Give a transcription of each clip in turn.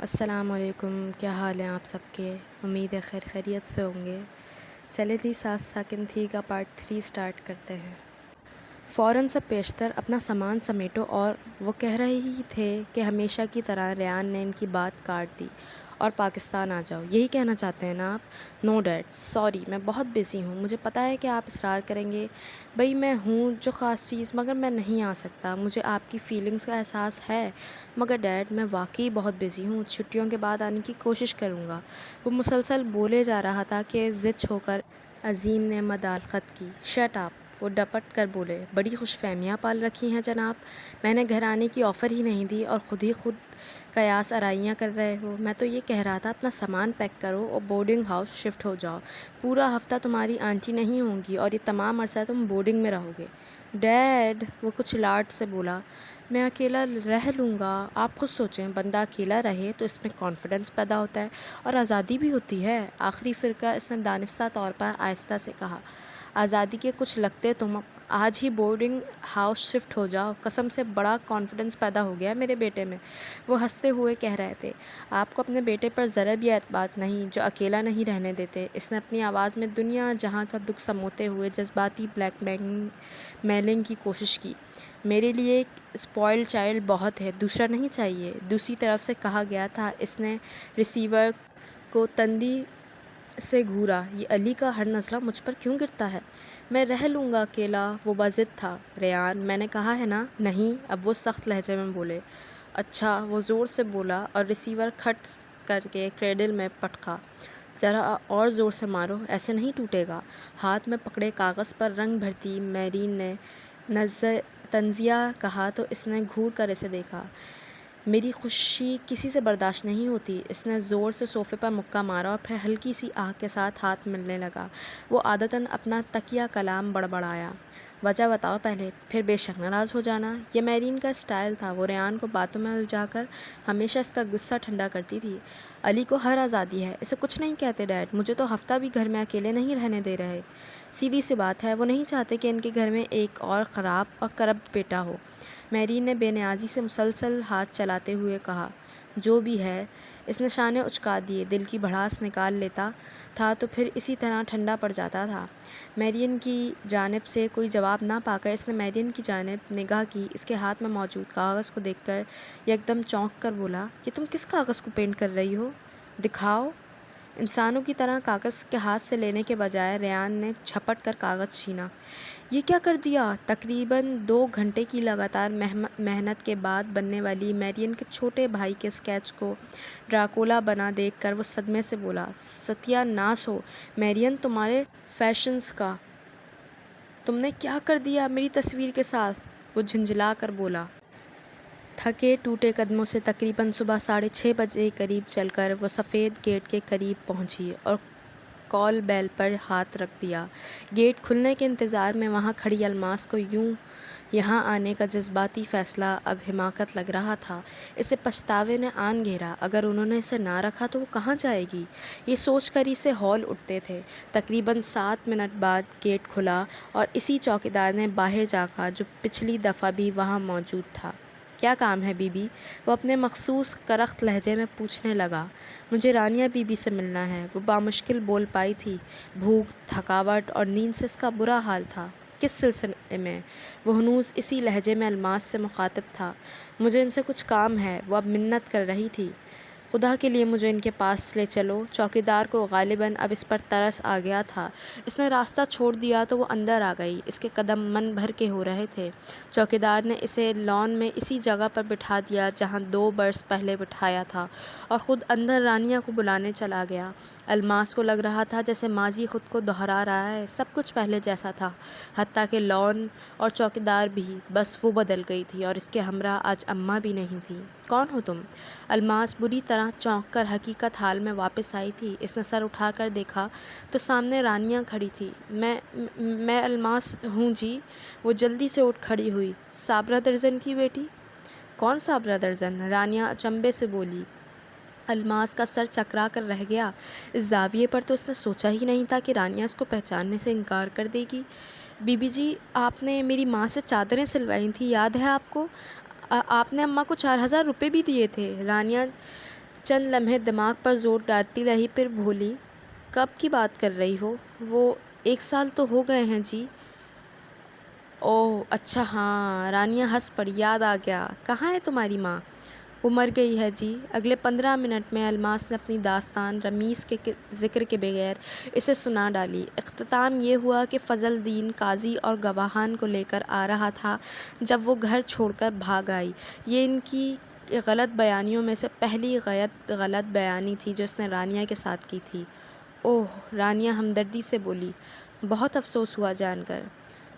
السلام علیکم، کیا حال ہیں آپ سب کے؟ امید ہے خیر خیریت سے ہوں گے۔ چلے جی 7 تھی کا پارٹ 3 سٹارٹ کرتے ہیں۔ فوراً سے پیشتر اپنا سامان سمیٹو، اور وہ کہہ رہے ہی تھے کہ ہمیشہ کی طرح ریان نے ان کی بات کاٹ دی اور پاکستان آ جاؤ۔ یہی کہنا چاہتے ہیں نا آپ؟ نو ڈیڈ، سوری، میں بہت بزی ہوں، مجھے پتہ ہے کہ آپ اصرار کریں گے، بھئی میں ہوں جو خاص چیز، مگر میں نہیں آ سکتا، مجھے آپ کی فیلنگز کا احساس ہے، مگر ڈیڈ میں واقعی بہت بزی ہوں، چھٹیوں کے بعد آنے کی کوشش کروں گا۔ وہ مسلسل بولے جا رہا تھا کہ ضد ہو کر عظیم نے مداخلت کی۔ Shut up! وہ ڈپٹ کر بولے، بڑی خوش فہمیاں پال رکھی ہیں جناب، میں نے گھر آنے کی آفر ہی نہیں دی اور خود ہی قیاس آرائیاں کر رہے ہو۔ میں تو یہ کہہ رہا تھا اپنا سامان پیک کرو اور بورڈنگ ہاؤس شفٹ ہو جاؤ، پورا ہفتہ تمہاری آنٹی نہیں ہوں گی اور یہ تمام عرصہ تم بورڈنگ میں رہو گے۔ ڈیڈ! وہ کچھ لاڈ سے بولا، میں اکیلا رہ لوں گا، آپ خود سوچیں، بندہ اکیلا رہے تو اس میں کانفیڈنس پیدا ہوتا ہے اور آزادی بھی ہوتی ہے۔ آخری فرقہ اس نے دانستہ طور پر آہستہ سے کہا، آزادی کے کچھ لگتے تم آج ہی بورڈنگ ہاؤس شفٹ ہو جاؤ، قسم سے بڑا کانفیڈنس پیدا ہو گیا میرے بیٹے میں۔ وہ ہنستے ہوئے کہہ رہے تھے، آپ کو اپنے بیٹے پر ذرا بھی اعتماد نہیں جو اکیلا نہیں رہنے دیتے۔ اس نے اپنی آواز میں دنیا جہاں کا دکھ سموتے ہوئے جذباتی بلیک میلنگ کی کوشش کی۔ میرے لیے ایک اسپوائلڈ چائلڈ بہت ہے، دوسرا نہیں چاہیے۔ دوسری طرف سے کہا گیا تھا۔ اس نے ریسیور کو تندی سے گھورا، یہ علی کا ہر نزلہ مجھ پر کیوں گرتا ہے؟ میں رہ لوں گا اکیلا، وہ باضد تھا۔ ریان، میں نے کہا ہے نا نہیں، اب وہ سخت لہجے میں بولے۔ اچھا، وہ زور سے بولا اور ریسیور کھٹ کر کے کریڈل میں پٹکا۔ ذرا اور زور سے مارو، ایسے نہیں ٹوٹے گا۔ ہاتھ میں پکڑے کاغذ پر رنگ بھرتی میرین نے طنزیہ کہا تو اس نے گھور کر اسے دیکھا۔ میری خوشی کسی سے برداشت نہیں ہوتی۔ اس نے زور سے صوفے پر مکہ مارا اور پھر ہلکی سی آہ کے ساتھ ہاتھ ملنے لگا۔ وہ عادتاً اپنا تکیہ کلام بڑبڑایا، وجہ بتاؤ پہلے، پھر بے شک ناراض ہو جانا۔ یہ میرین کا اسٹائل تھا، وہ ریان کو باتوں میں الجھا کر ہمیشہ اس کا غصہ ٹھنڈا کرتی تھی۔ علی کو ہر آزادی ہے، اسے کچھ نہیں کہتے ڈیڈ، مجھے تو ہفتہ بھی گھر میں اکیلے نہیں رہنے دے رہے۔ سیدھی سی بات ہے، وہ نہیں چاہتے کہ ان کے گھر میں ایک اور خراب اور کرپٹ بیٹا ہو۔ میرین نے بے نیازی سے مسلسل ہاتھ چلاتے ہوئے کہا، جو بھی ہے۔ اس نے شانے اچکا دیے، دل کی بھڑاس نکال لیتا تھا تو پھر اسی طرح ٹھنڈا پڑ جاتا تھا۔ میرین کی جانب سے کوئی جواب نہ پا کر اس نے میرین کی جانب نگاہ کی، اس کے ہاتھ میں موجود کاغذ کو دیکھ کر یکدم چونک کر بولا، یہ تم کس کاغذ کو پینٹ کر رہی ہو؟ دکھاؤ۔ انسانوں کی طرح کاغذ کے ہاتھ سے لینے کے بجائے ریان نے جھپٹ کر کاغذ چھینا۔ یہ کیا کر دیا؟ تقریباً 2 گھنٹے کی لگاتار محنت کے بعد بننے والی میرین کے چھوٹے بھائی کے اسکیچ کو ڈراکولا بنا دیکھ کر وہ صدمے سے بولا، ستیہ ناس ہو میرین تمہارے فیشنز کا، تم نے کیا کر دیا میری تصویر کے ساتھ؟ وہ جھنجھلا کر بولا۔ تھکے ٹوٹے قدموں سے تقریباً صبح 6:30 بجے قریب چل کر وہ سفید گیٹ کے قریب پہنچی اور کال بیل پر ہاتھ رکھ دیا۔ گیٹ کھلنے کے انتظار میں وہاں کھڑی الماس کو یہاں آنے کا جذباتی فیصلہ اب حماقت لگ رہا تھا۔ اسے پچھتاوے نے آن گھیرا، اگر انہوں نے اسے نہ رکھا تو وہ کہاں جائے گی؟ یہ سوچ کر ہی سے ہول اٹھتے تھے۔ تقریباً 7 منٹ بعد گیٹ کھلا اور اسی چوکیدار نے باہر جھانکا جو پچھلی دفعہ بھی وہاں موجود تھا۔ کیا کام ہے بی بی؟ وہ اپنے مخصوص کرخت لہجے میں پوچھنے لگا۔ مجھے رانیہ بی بی سے ملنا ہے، وہ بامشکل بول پائی تھی۔ بھوک، تھکاوٹ اور نیند سے اس کا برا حال تھا۔ کس سلسلے میں؟ وہ ہنوز اسی لہجے میں الماس سے مخاطب تھا۔ مجھے ان سے کچھ کام ہے، وہ اب منت کر رہی تھی۔ خدا کے لیے مجھے ان کے پاس لے چلو۔ چوکیدار کو غالباً اب اس پر ترس آ گیا تھا۔ اس نے راستہ چھوڑ دیا تو وہ اندر آ گئی۔ اس کے قدم من بھر کے ہو رہے تھے۔ چوکیدار نے اسے لان میں اسی جگہ پر بٹھا دیا جہاں 2 برس پہلے بٹھایا تھا اور خود اندر رانیہ کو بلانے چلا گیا۔ الماس کو لگ رہا تھا جیسے ماضی خود کو دہرا رہا ہے، سب کچھ پہلے جیسا تھا، حتیٰ کہ لان اور چوکیدار بھی، بس وہ بدل گئی تھی اور اس کے ہمراہ آج اماں بھی نہیں تھی۔ کون ہو تم؟ الماس بری طرح چونک کر حقیقت حال میں واپس آئی تھی۔ اس نے سر اٹھا کر دیکھا تو سامنے رانیہ کھڑی تھی۔ میں الماس ہوں جی۔ وہ جلدی سے اٹھ کھڑی ہوئی۔ صابرہ درزن کی بیٹی؟ کون صابرہ درزن؟ رانیہ اچنبھے سے بولی۔ الماس کا سر چکرا کر رہ گیا۔ اس زاویے پر تو اس نے سوچا ہی نہیں تھا کہ رانیہ اس کو پہچاننے سے انکار کر دے گی۔ بی بی جی، آپ نے میری ماں سے چادریں سلوائی تھیں، یاد ہے آپ کو؟ آپ نے اماں کو 4000 روپے بھی دیے تھے۔ رانیہ چند لمحے دماغ پر زور ڈالتی رہی، پھر بھولی، کب کی بات کر رہی ہو؟ وہ 1 سال تو ہو گئے ہیں جی۔ اوہ اچھا ہاں، رانیہ ہنس پڑی، یاد آ گیا۔ کہاں ہے تمہاری ماں؟ وہ مر گئی ہے جی۔ اگلے 15 منٹ میں الماس نے اپنی داستان رمیز کے ذکر کے بغیر اسے سنا ڈالی۔ اختتام یہ ہوا کہ فضل الدین قاضی اور گواہان کو لے کر آ رہا تھا جب وہ گھر چھوڑ کر بھاگ آئی۔ یہ ان کی غلط بیانیوں میں سے پہلی غلط بیانی تھی جو اس نے رانیہ کے ساتھ کی تھی۔ اوہ، رانیہ ہمدردی سے بولی، بہت افسوس ہوا جان کر۔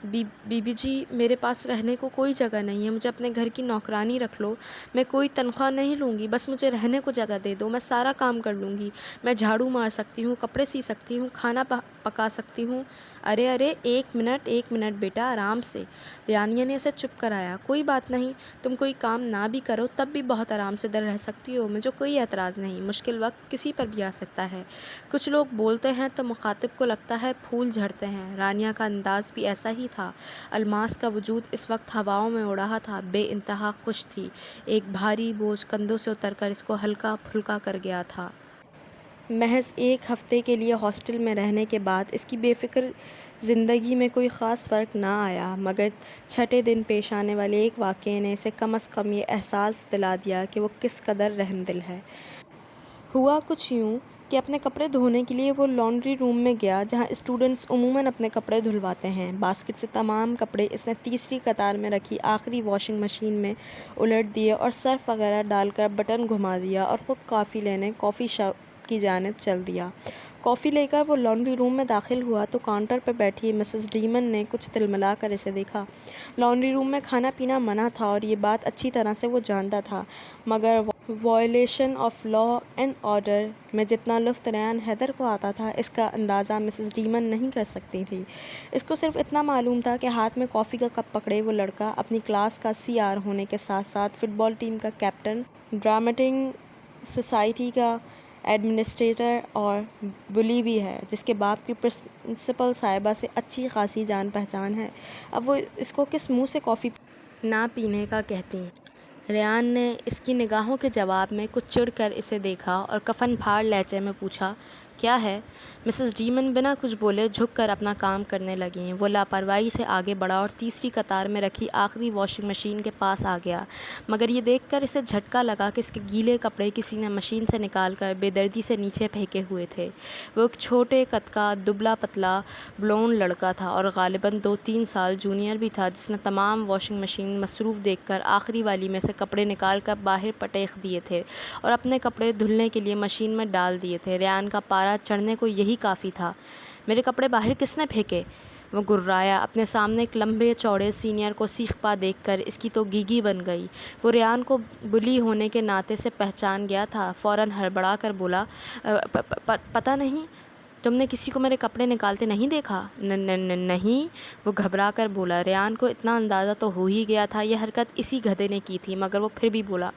بی بی جی، میرے پاس رہنے کو کوئی جگہ نہیں ہے، مجھے اپنے گھر کی نوکرانی رکھ لو۔ میں کوئی تنخواہ نہیں لوں گی، بس مجھے رہنے کو جگہ دے دو، میں سارا کام کر لوں گی، میں جھاڑو مار سکتی ہوں، کپڑے سی سکتی ہوں، کھانا پکا سکتی ہوں۔ ارے ایک منٹ بیٹا، آرام سے۔ رانیہ نے اسے چپ کرایا۔ کوئی بات نہیں، تم کوئی کام نہ بھی کرو تب بھی بہت آرام سے رہ سکتی ہو، مجھے کوئی اعتراض نہیں۔ مشکل وقت کسی پر بھی آ سکتا ہے، کچھ لوگ بولتے ہیں تو مخاطب کو لگتا ہے پھول جھڑتے ہیں۔ رانیہ کا انداز بھی ایسا ہی تھا۔ الماس کا وجود اس وقت ہواؤں میں اڑ رہا تھا، بے انتہا خوش تھی۔ ایک بھاری بوجھ کندھوں سے اتر کر اس کو ہلکا پھلکا کر گیا تھا۔ محض 1 ہفتے کے لیے ہاسٹل میں رہنے کے بعد اس کی بے فکر زندگی میں کوئی خاص فرق نہ آیا، مگر 6 دن پیش آنے والے ایک واقعے نے اسے کم از کم یہ احساس دلا دیا کہ وہ کس قدر رحم دل ہے۔ ہوا کچھ یوں کہ اپنے کپڑے دھونے کے لیے وہ لانڈری روم میں گیا جہاں اسٹوڈنٹس عموماً اپنے کپڑے دھلواتے ہیں۔ باسکٹ سے تمام کپڑے اس نے تیسری قطار میں رکھی آخری واشنگ مشین میں الٹ دیے اور سرف وغیرہ ڈال کر بٹن گھما دیا اور خود کافی لینے کافی شاپ کی جانب چل دیا۔ کافی لے کر وہ لانڈری روم میں داخل ہوا تو کاؤنٹر پر بیٹھی مسز ڈیمن نے کچھ تلملا کر اسے دیکھا۔ لانڈری روم میں کھانا پینا منع تھا اور یہ بات اچھی طرح سے وہ جانتا تھا، مگر violation of law and order میں جتنا لطف ریان حیدر کو آتا تھا اس کا اندازہ مسز ڈیمن نہیں کر سکتی تھی۔ اس کو صرف اتنا معلوم تھا کہ ہاتھ میں کافی کا کپ پکڑے وہ لڑکا اپنی کلاس کا CR ہونے کے ساتھ ساتھ فٹ بال ٹیم کا کیپٹن، ڈرامٹنگ سوسائٹی کا ایڈمنسٹریٹر اور بلی بھی ہے، جس کے باپ کی پرنسپل صاحبہ سے اچھی خاصی جان پہچان ہے۔ اب وہ اس کو کس منہ سے کافی نہ پینے کا کہتی ہیں؟ ریان نے اس کی نگاہوں کے جواب میں کچھ چڑ کر اسے دیکھا اور کفن پھاڑ لہجے میں پوچھا، کیا ہے؟ مسز ڈیمن بنا کچھ بولے جھک کر اپنا کام کرنے لگیں۔ وہ لاپرواہی سے آگے بڑھا اور تیسری قطار میں رکھی آخری واشنگ مشین کے پاس آ گیا، مگر یہ دیکھ کر اسے جھٹکا لگا کہ اس کے گیلے کپڑے کسی نے مشین سے نکال کر بے دردی سے نیچے پھینکے ہوئے تھے۔ وہ ایک چھوٹے قد کا دبلا پتلا بلونڈ لڑکا تھا اور غالباً 2-3 سال جونیئر بھی تھا، جس نے تمام واشنگ مشین مصروف دیکھ کر آخری والی میں سے کپڑے نکال کر باہر پٹیخ دیے تھے اور اپنے کپڑے دھلنے کے لیے مشین میں ڈال دیے تھے۔ ریان کا پارا چڑھنے کو یہی کافی تھا۔ میرے کپڑے باہر کس نے پھینکے؟ وہ گررایا۔ اپنے سامنے ایک لمبے چوڑے سینئر کو سیخپا دیکھ کر اس کی تو گیگی بن گئی۔ وہ ریان کو بلی ہونے کے ناطے سے پہچان گیا تھا، فوراً ہڑبڑا کر بولا، پتہ نہیں، تم نے کسی کو میرے کپڑے نکالتے نہیں دیکھا؟ نہیں، وہ گھبرا کر بولا۔ ریان کو اتنا اندازہ تو ہو ہی گیا تھا یہ حرکت اسی گدھے نے کی تھی، مگر وہ پھر بھی بولا،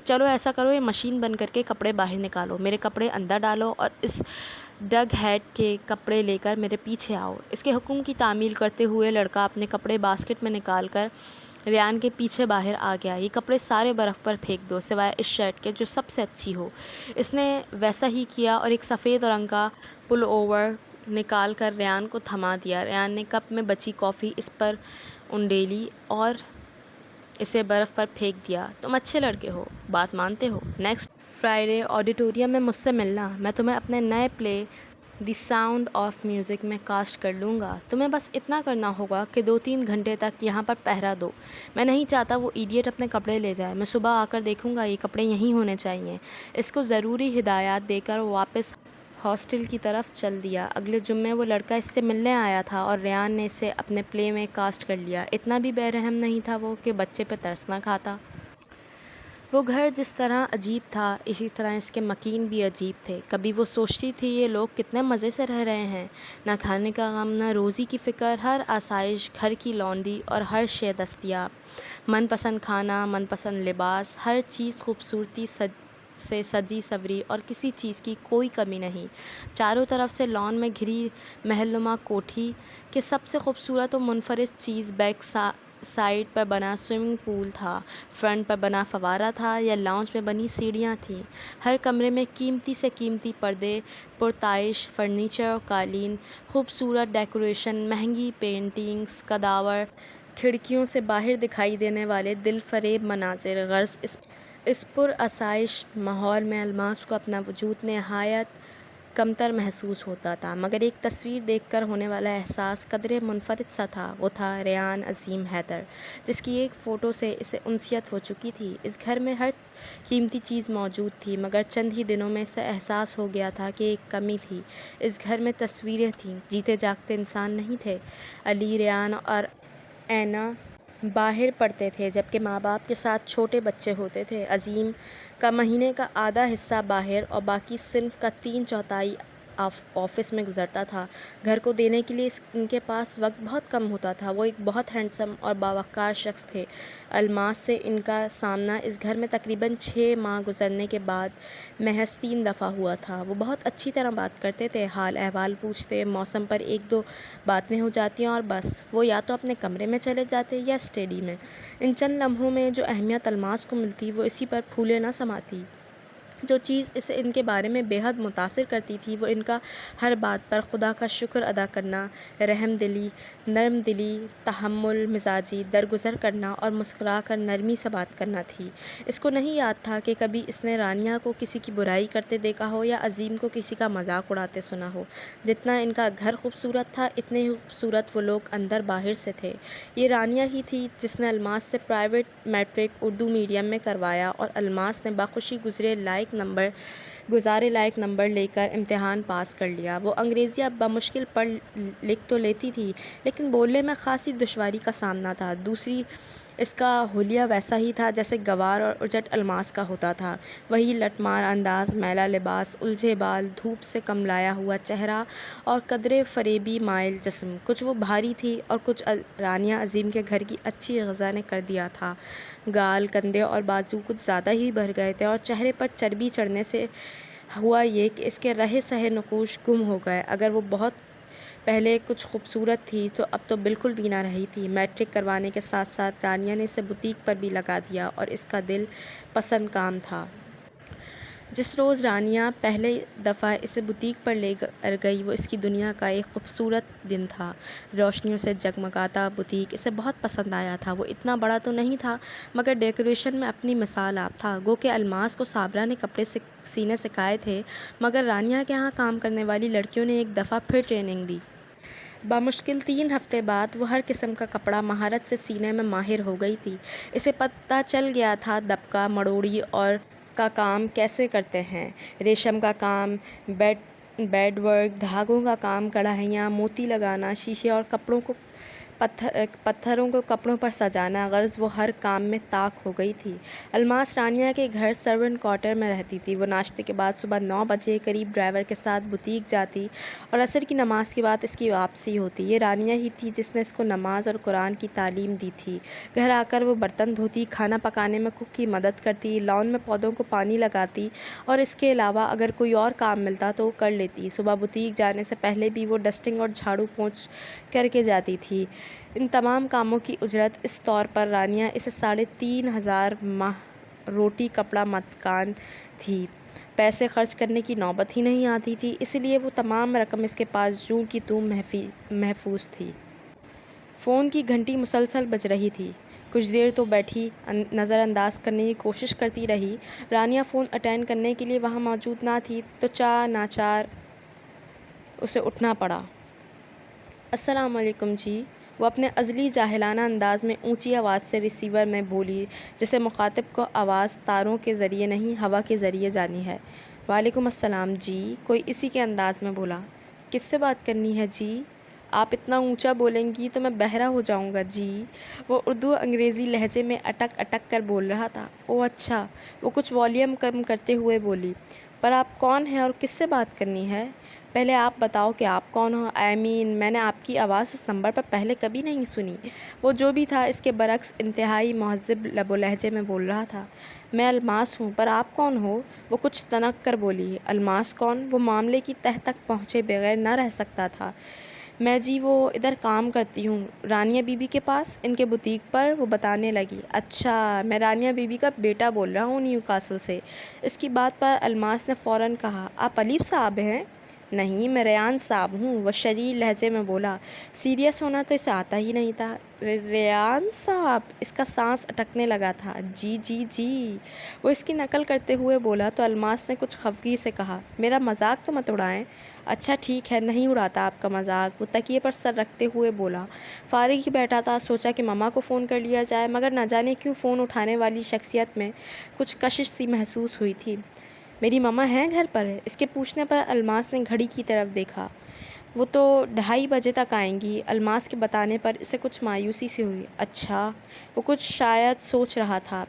چلو ایسا کرو، یہ مشین بند کر کے کپڑے باہر نکالو، میرے کپڑے اندر ڈالو اور اس ڈگ ہیڈ کے کپڑے لے کر میرے پیچھے آؤ۔ اس کے حکم کی تعمیل کرتے ہوئے لڑکا اپنے کپڑے باسکٹ میں نکال کر ریان کے پیچھے باہر آ گیا۔ یہ کپڑے سارے برف پر پھینک دو سوائے اس شرٹ کے جو سب سے اچھی ہو۔ اس نے ویسا ہی کیا اور ایک سفید رنگ کا پل اوور نکال کر ریان کو تھما دیا۔ ریان نے کپ میں بچی کافی اس پر انڈیلی اور اسے برف پر پھینک دیا۔ تم اچھے لڑکے ہو، بات مانتے ہو۔ نیکسٹ فرائیڈے آڈیٹوریم میں مجھ سے ملنا، میں تمہیں اپنے نئے پلے دی ساؤنڈ آف میوزک میں کاسٹ کر لوں گا۔ تمہیں بس اتنا کرنا ہوگا کہ 2-3 گھنٹے تک یہاں پر پہرا دو۔ میں نہیں چاہتا وہ ایڈیٹ اپنے کپڑے لے جائے۔ میں صبح آ کر دیکھوں گا، یہ کپڑے یہیں ہونے چاہئیں۔ اس کو ضروری ہدایات دے کر واپس ہاسٹل کی طرف چل دیا۔ اگلے جمعے وہ لڑکا اس سے ملنے آیا تھا اور ریان نے اسے اپنے پلے میں کاسٹ کر لیا۔ اتنا بھی بے رحم نہیں تھا وہ کہ بچے پہ ترس نہ کھاتا۔ وہ گھر جس طرح عجیب تھا، اسی طرح اس کے مکین بھی عجیب تھے۔ کبھی وہ سوچتی تھی یہ لوگ کتنے مزے سے رہ رہے ہیں، نہ کھانے کا غم، نہ روزی کی فکر، ہر آسائش گھر کی لانڈری اور ہر شے دستیاب، من پسند کھانا، من پسند لباس، ہر چیز خوبصورتی سے سجی سوری اور کسی چیز کی کوئی کمی نہیں۔ چاروں طرف سے لان میں گھری محل نما کوٹھی کہ سب سے خوبصورت و منفرد چیز بیک سائڈ پر بنا سوئمنگ پول تھا، فرنٹ پر بنا فوارہ تھا یا لاؤنج میں بنی سیڑھیاں تھیں۔ ہر کمرے میں قیمتی سے قیمتی پردے، پرتعیش فرنیچر اور قالین، خوبصورت ڈیکوریشن، مہنگی پینٹنگز، قداور کھڑکیوں سے باہر دکھائی دینے والے دل فریب مناظر۔ غرض اس پرآسائش ماحول میں الماس کو اپنا وجود نہایت کمتر محسوس ہوتا تھا، مگر ایک تصویر دیکھ کر ہونے والا احساس قدرے منفرد سا تھا۔ وہ تھا ریان عظیم حیدر، جس کی ایک فوٹو سے اسے انسیت ہو چکی تھی۔ اس گھر میں ہر قیمتی چیز موجود تھی، مگر چند ہی دنوں میں اسے احساس ہو گیا تھا کہ ایک کمی تھی۔ اس گھر میں تصویریں تھیں، جیتے جاگتے انسان نہیں تھے۔ علی، ریان اور اینا باہر پڑھتے تھے، جبکہ ماں باپ کے ساتھ چھوٹے بچے ہوتے تھے۔ عظیم کا مہینے کا آدھا حصہ باہر اور باقی صنف کا 3/4 آفس میں گزرتا تھا۔ گھر کو دینے کے لیے ان کے پاس وقت بہت کم ہوتا تھا۔ وہ ایک بہت ہینڈسم اور باوقار شخص تھے۔ الماس سے ان کا سامنا اس گھر میں تقریباً 6 ماہ گزرنے کے بعد محض 3 دفعہ ہوا تھا۔ وہ بہت اچھی طرح بات کرتے تھے، حال احوال پوچھتے، موسم پر 1-2 باتیں ہو جاتی اور بس۔ وہ یا تو اپنے کمرے میں چلے جاتے یا اسٹڈی میں۔ ان چند لمحوں میں جو اہمیت الماس کو ملتی وہ اسی پر پھولے نہ سماتی۔ جو چیز اسے ان کے بارے میں بے حد متاثر کرتی تھی وہ ان کا ہر بات پر خدا کا شکر ادا کرنا، رحم دلی، نرم دلی، تحمل مزاجی، درگزر کرنا اور مسکرا کر نرمی سے بات کرنا تھی۔ اس کو نہیں یاد تھا کہ کبھی اس نے رانیہ کو کسی کی برائی کرتے دیکھا ہو یا عظیم کو کسی کا مذاق اڑاتے سنا ہو۔ جتنا ان کا گھر خوبصورت تھا، اتنے ہی خوبصورت وہ لوگ اندر باہر سے تھے۔ یہ رانیہ ہی تھی جس نے الماس سے پرائیویٹ میٹرک اردو میڈیم میں کروایا اور الماس نے بخوشی گزارے لائق نمبر لے کر امتحان پاس کر لیا۔ وہ انگریزی اب بمشکل پڑھ لکھ تو لیتی تھی، لیکن بولنے میں خاصی دشواری کا سامنا تھا۔ دوسری، اس کا حلیہ ویسا ہی تھا جیسے گوار اور اجٹ الماس کا ہوتا تھا۔ وہی لٹمار انداز، میلا لباس، الجھے بال، دھوپ سے کملایا ہوا چہرہ اور قدرے فریبی مائل جسم۔ کچھ وہ بھاری تھی اور کچھ رانیہ عظیم کے گھر کی اچھی غذا نے کر دیا تھا۔ گال، کندھے اور بازو کچھ زیادہ ہی بڑھ گئے تھے اور چہرے پر چربی چڑھنے سے ہوا یہ کہ اس کے رہے سہے نقوش گم ہو گئے۔ اگر وہ بہت پہلے کچھ خوبصورت تھی تو اب تو بالکل بھی نہ رہی تھی۔ میٹرک کروانے کے ساتھ ساتھ رانیہ نے اسے بوتیک پر بھی لگا دیا اور اس کا دل پسند کام تھا۔ جس روز رانیہ پہلے دفعہ اسے بوتیک پر لے کر گئی وہ اس کی دنیا کا ایک خوبصورت دن تھا۔ روشنیوں سے جگمگاتا بوتیک اسے بہت پسند آیا تھا۔ وہ اتنا بڑا تو نہیں تھا، مگر ڈیکوریشن میں اپنی مثال آپ تھا۔ گو کہ الماس کو صابرہ نے کپڑے سینے سکھائے تھے، مگر رانیہ کے ہاں کام کرنے والی لڑکیوں نے ایک دفعہ پھر ٹریننگ دی۔ بمشکل 3 ہفتے بعد وہ ہر قسم کا کپڑا مہارت سے سینے میں ماہر ہو گئی تھی۔ اسے پتہ چل گیا تھا دبکا، مڑوڑی اور کا کام کیسے کرتے ہیں، ریشم کا کام، بیڈ ورک، دھاگوں کا کام، کڑھائیاں، موتی لگانا، شیشے اور پتھروں کو کپڑوں پر سجانا۔ غرض وہ ہر کام میں طاق ہو گئی تھی۔ الماس رانیہ کے گھر سرونٹ کوارٹر میں رہتی تھی۔ وہ ناشتے کے بعد صبح 9 بجے قریب ڈرائیور کے ساتھ بوتیک جاتی اور عصر کی نماز کے بعد اس کی واپسی ہوتی۔ یہ رانیہ ہی تھی جس نے اس کو نماز اور قرآن کی تعلیم دی تھی۔ گھر آ کر وہ برتن دھوتی، کھانا پکانے میں کک کی مدد کرتی، لان میں پودوں کو پانی لگاتی اور اس کے علاوہ اگر کوئی اور کام ملتا تو وہ کر لیتی۔ صبح بوتیک جانے سے پہلے بھی وہ ڈسٹنگ اور جھاڑو پونچھ کر کے جاتی تھی۔ ان تمام کاموں کی اجرت اس طور پر رانیہ اسے 3,500 ماہ روٹی کپڑا مکان تھی۔ پیسے خرچ کرنے کی نوبت ہی نہیں آتی تھی، اس لیے وہ تمام رقم اس کے پاس جوں کی توں محفوظ تھی۔ فون کی گھنٹی مسلسل بج رہی تھی۔ کچھ دیر تو بیٹھی نظر انداز کرنے کی کوشش کرتی رہی۔ رانیہ فون اٹینڈ کرنے کے لیے وہاں موجود نہ تھی تو ناچار اسے اٹھنا پڑا۔ السلام علیکم جی، وہ اپنے ازلی جاہلانہ انداز میں اونچی آواز سے ریسیور میں بولی جیسے مخاطب کو آواز تاروں کے ذریعے نہیں ہوا کے ذریعے جانی ہے۔ وعلیکم السلام جی، کوئی اسی کے انداز میں بولا۔ کس سے بات کرنی ہے جی؟ آپ اتنا اونچا بولیں گی تو میں بہرا ہو جاؤں گا جی۔ وہ اردو انگریزی لہجے میں اٹک اٹک کر بول رہا تھا۔ اوہ اچھا، وہ کچھ والیوم کم کرتے ہوئے بولی۔ پر آپ کون ہیں اور کس سے بات کرنی ہے؟ پہلے آپ بتاؤ کہ آپ کون ہو؟ میں نے آپ کی آواز اس نمبر پر پہلے کبھی نہیں سنی۔ وہ جو بھی تھا اس کے برعکس انتہائی مہذب لب و لہجے میں بول رہا تھا۔ میں الماس ہوں، پر آپ کون ہو؟ وہ کچھ تنک کر بولی۔ الماس کون؟ وہ معاملے کی تہہ تک پہنچے بغیر نہ رہ سکتا تھا۔ میں جی وہ ادھر کام کرتی ہوں رانیہ بی بی کے پاس، ان کے بوتیک پر۔ وہ بتانے لگی، اچھا میں رانیہ بی بی کا بیٹا بول رہا ہوں نیو کاسل سے۔ اس کی بات پر الماس نے فوراً کہا، آپ علیف صاحب ہیں؟ نہیں، میں ریان صاحب ہوں، وہ شریر لہجے میں بولا۔ سیریس ہونا تو اسے آتا ہی نہیں تھا۔ ریان صاحب؟ اس کا سانس اٹکنے لگا تھا۔ جی جی جی، وہ اس کی نقل کرتے ہوئے بولا تو الماس نے کچھ خفگی سے کہا، میرا مذاق تو مت اڑائیں۔ اچھا ٹھیک ہے، نہیں اڑاتا آپ کا مذاق، وہ تکیے پر سر رکھتے ہوئے بولا۔ فارغ ہی بیٹھا تھا، سوچا کہ ماما کو فون کر لیا جائے، مگر نہ جانے کیوں فون اٹھانے والی شخصیت میں کچھ کشش سی محسوس ہوئی تھی۔ میری ماما ہیں گھر پر؟ اس کے پوچھنے پر الماس نے گھڑی کی طرف دیکھا۔ وہ تو 2:30 بجے تک آئیں گی۔ الماس کے بتانے پر اسے کچھ مایوسی سی ہوئی۔ اچھا، وہ کچھ شاید سوچ رہا تھا۔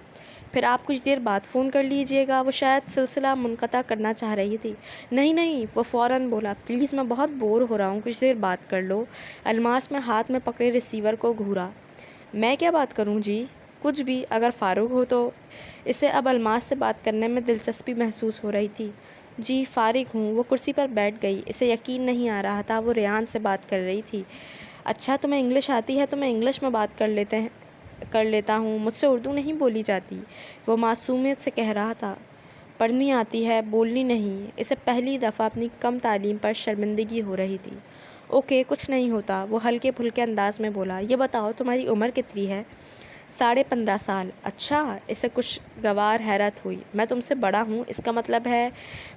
پھر آپ کچھ دیر بعد فون کر لیجئے گا۔ وہ شاید سلسلہ منقطع کرنا چاہ رہی تھی۔ نہیں نہیں، وہ فوراً بولا، پلیز میں بہت بور ہو رہا ہوں، کچھ دیر بات کر لو۔ الماس میں ہاتھ میں پکڑے ریسیور کو گھورا۔ میں کیا بات کروں جی؟ کچھ بھی، اگر فارغ ہو تو۔ اسے اب الماس سے بات کرنے میں دلچسپی محسوس ہو رہی تھی۔ جی فارغ ہوں۔ وہ کرسی پر بیٹھ گئی۔ اسے یقین نہیں آ رہا تھا وہ ریان سے بات کر رہی تھی۔ اچھا تمہیں انگلش آتی ہے تو میں انگلش میں بات کر لیتا ہوں، مجھ سے اردو نہیں بولی جاتی، وہ معصومیت سے کہہ رہا تھا۔ پڑھنی آتی ہے، بولنی نہیں۔ اسے پہلی دفعہ اپنی کم تعلیم پر شرمندگی ہو رہی تھی۔ اوکے، کچھ نہیں ہوتا، وہ ہلکے پھلکے انداز میں بولا۔ یہ بتاؤ تمہاری عمر کتنی ہے؟ 15.5 سال۔ اچھا، اسے کچھ گوار حیرت ہوئی۔ میں تم سے بڑا ہوں، اس کا مطلب ہے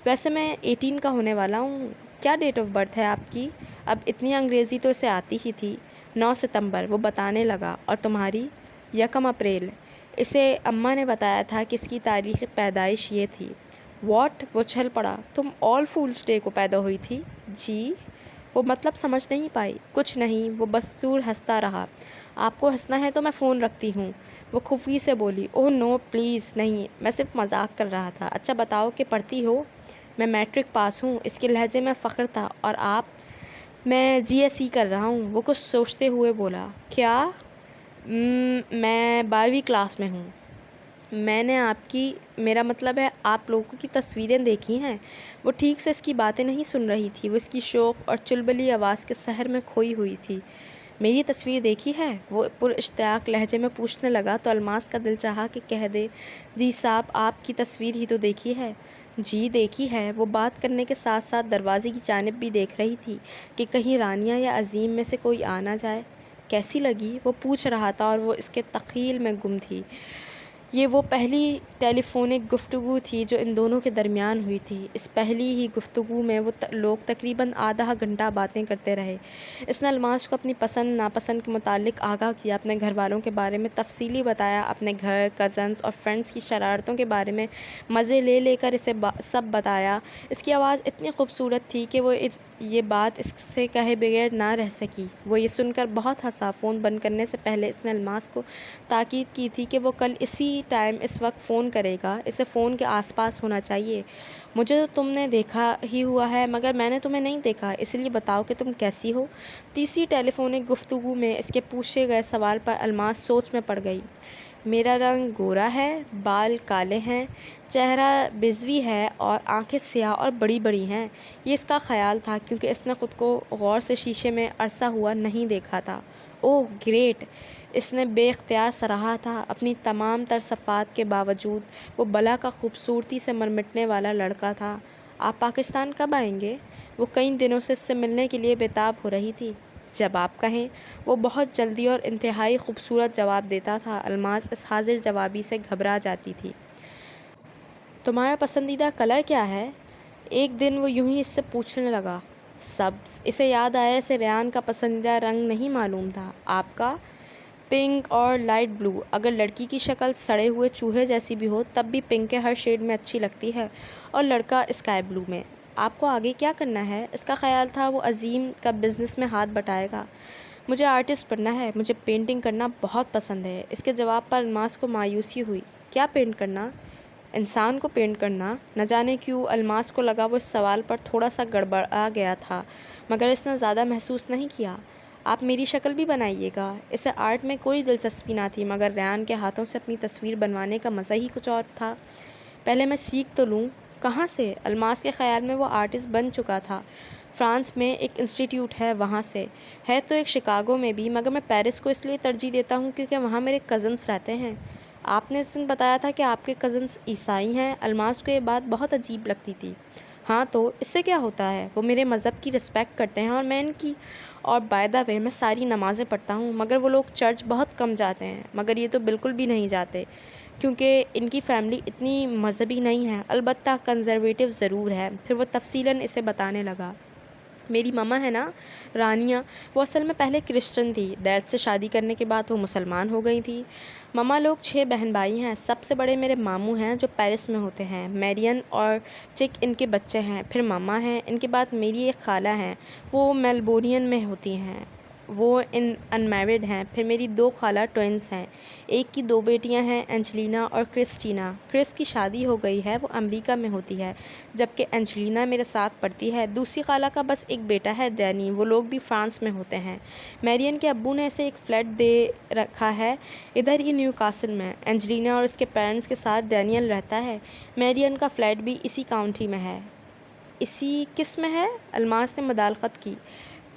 ویسے میں 18 کا ہونے والا ہوں۔ کیا ڈیٹ آف برتھ ہے آپ کی؟ اب اتنی انگریزی تو اسے آتی ہی تھی۔ 9 ستمبر، وہ بتانے لگا۔ اور تمہاری؟ 1 اپریل۔ اسے اماں نے بتایا تھا کہ اس کی تاریخ پیدائش یہ تھی۔ واٹ؟ وہ چھل پڑا۔ تم آل فولس ڈے کو پیدا ہوئی تھی؟ جی؟ وہ مطلب سمجھ نہیں پائی۔ کچھ نہیں، وہ بستور ہنستا رہا۔ آپ کو ہنسنا ہے تو میں فون رکھتی ہوں، وہ خفگی سے بولی۔ اوہ نو پلیز، نہیں، میں صرف مذاق کر رہا تھا۔ اچھا بتاؤ کہ پڑھتی ہو؟ میں میٹرک پاس ہوں، اس کے لہجے میں فخر تھا۔ اور آپ؟ میں GSE کر رہا ہوں، وہ کچھ سوچتے ہوئے بولا۔ کیا؟ میں 12ویں کلاس میں ہوں۔ میں نے میرا مطلب ہے آپ لوگوں کی تصویریں دیکھی ہیں۔ وہ ٹھیک سے اس کی باتیں نہیں سن رہی تھی، وہ اس کی شوق اور چلبلی آواز کے سحر میں کھوئی ہوئی تھی۔ میری تصویر دیکھی ہے؟ وہ پر اشتیاق لہجے میں پوچھنے لگا تو الماس کا دل چاہا کہ کہہ دے، جی صاحب آپ کی تصویر ہی تو دیکھی ہے۔ جی دیکھی ہے۔ وہ بات کرنے کے ساتھ ساتھ دروازے کی جانب بھی دیکھ رہی تھی کہ کہیں رانیہ یا عظیم میں سے کوئی آ نہ جائے۔ کیسی لگی؟ وہ پوچھ رہا تھا اور وہ اس کے تخیل میں گم تھی۔ یہ وہ پہلی ٹیلی فونک گفتگو تھی جو ان دونوں کے درمیان ہوئی تھی۔ اس پہلی ہی گفتگو میں وہ لوگ تقریباً آدھا گھنٹہ باتیں کرتے رہے۔ اس نے الماس کو اپنی پسند ناپسند کے متعلق آگاہ کیا، اپنے گھر والوں کے بارے میں تفصیلی بتایا، اپنے گھر، کزنز اور فرینڈز کی شرارتوں کے بارے میں مزے لے لے کر اسے سب بتایا۔ اس کی آواز اتنی خوبصورت تھی کہ وہ یہ بات اس سے کہے بغیر نہ رہ سکی۔ وہ یہ سن کر بہت ہنسا۔ فون بند کرنے سے پہلے اس نے الماس کو تاکید کی تھی کہ وہ کل اسی ٹائم اس وقت فون کرے گا، اسے فون کے آس پاس ہونا چاہیے۔ مجھے تو تم نے دیکھا ہی ہوا ہے، مگر میں نے تمہیں نہیں دیکھا، اس لیے بتاؤ کہ تم کیسی ہو؟ تیسری ٹیلی فونک گفتگو میں اس کے پوچھے گئے سوال پر الماس سوچ میں پڑ گئی۔ میرا رنگ گورا ہے، بال کالے ہیں، چہرہ بزوی ہے اور آنکھیں سیاہ اور بڑی بڑی ہیں۔ یہ اس کا خیال تھا کیونکہ اس نے خود کو غور سے شیشے میں عرصہ ہوا نہیں دیکھا تھا۔ اوہ گریٹ، اس نے بے اختیار سراہا تھا۔ اپنی تمام تر صفات کے باوجود وہ بلا کا خوبصورتی سے مرمٹنے والا لڑکا تھا۔ آپ پاکستان کب آئیں گے؟ وہ کئی دنوں سے اس سے ملنے کے لیے بےتاب ہو رہی تھی۔ جب آپ کہیں، وہ بہت جلدی اور انتہائی خوبصورت جواب دیتا تھا۔ الماس اس حاضر جوابی سے گھبرا جاتی تھی۔ تمہارا پسندیدہ کلر کیا ہے؟ ایک دن وہ یوں ہی اس سے پوچھنے لگا۔ سبز۔ اسے یاد آیا اسے ریان کا پسندیدہ رنگ نہیں معلوم تھا۔ آپ کا؟ پنک اور لائٹ بلو۔ اگر لڑکی کی شکل سڑے ہوئے چوہے جیسی بھی ہو تب بھی پنک کے ہر شیڈ میں اچھی لگتی ہے، اور لڑکا اسکائی بلو میں۔ آپ کو آگے کیا کرنا ہے؟ اس کا خیال تھا وہ عظیم کا بزنس میں ہاتھ بٹائے گا۔ مجھے آرٹسٹ بننا ہے، مجھے پینٹنگ کرنا بہت پسند ہے۔ اس کے جواب پر الماس کو مایوسی ہوئی۔ کیا پینٹ کرنا؟ انسان کو پینٹ کرنا؟ نہ جانے کیوں الماس کو لگا وہ اس سوال پر تھوڑا سا گڑبڑا گیا تھا، مگر اس نے زیادہ محسوس نہیں کیا۔ آپ میری شکل بھی بنائیے گا؟ اسے آرٹ میں کوئی دلچسپی نہ تھی، مگر ریان کے ہاتھوں سے اپنی تصویر بنوانے کا مزہ ہی کچھ اور تھا۔ پہلے میں سیکھ تو لوں۔ کہاں سے؟ الماس کے خیال میں وہ آرٹسٹ بن چکا تھا۔ فرانس میں ایک انسٹیٹیوٹ ہے، وہاں سے ہے تو ایک شکاگو میں بھی، مگر میں پیرس کو اس لیے ترجیح دیتا ہوں کیونکہ وہاں میرے کزنس رہتے ہیں۔ آپ نے اس دن بتایا تھا کہ آپ کے کزنس عیسائی ہیں۔ الماس کو یہ بات بہت عجیب لگتی تھی۔ ہاں تو اس سے کیا ہوتا ہے، وہ میرے مذہب کی رسپیکٹ کرتے ہیں اور میں ان کی، اور بائی دا وے میں ساری نمازیں پڑھتا ہوں، مگر وہ لوگ چرچ بہت کم جاتے ہیں، مگر یہ تو بالکل بھی نہیں جاتے کیونکہ ان کی فیملی اتنی مذہبی نہیں ہے، البتہ کنزرویٹو ضرور ہے۔ پھر وہ تفصیلاً اسے بتانے لگا۔ میری ماما ہے نا رانیہ، وہ اصل میں پہلے کرسچن تھی، ڈیڈ سے شادی کرنے کے بعد وہ مسلمان ہو گئی تھی۔ ماما لوگ 6 بہن بھائی ہیں، سب سے بڑے میرے ماموں ہیں جو پیرس میں ہوتے ہیں، میرین اور چک ان کے بچے ہیں، پھر ماما ہیں، ان کے بعد میری ایک خالہ ہیں، وہ میلبورن میں ہوتی ہیں، وہ انمیرڈ ہیں، پھر میری 2 خالہ ٹوئنس ہیں، ایک کی 2 بیٹیاں ہیں، اینجلینا اور کرسٹینا۔ کرس کی شادی ہو گئی ہے، وہ امریکہ میں ہوتی ہے، جبکہ اینجلینا میرے ساتھ پڑھتی ہے۔ دوسری خالہ کا بس ایک بیٹا ہے ڈینی، وہ لوگ بھی فرانس میں ہوتے ہیں۔ میرین کے ابو نے اسے ایک فلیٹ دے رکھا ہے ادھر ہی نیو کاسل میں۔ اینجلینا اور اس کے پیرنٹس کے ساتھ ڈینیل رہتا ہے۔ میرین کا فلیٹ بھی اسی کاؤنٹی میں ہے۔ اسی کس میں ہے؟ الماس نے مداخلت کی۔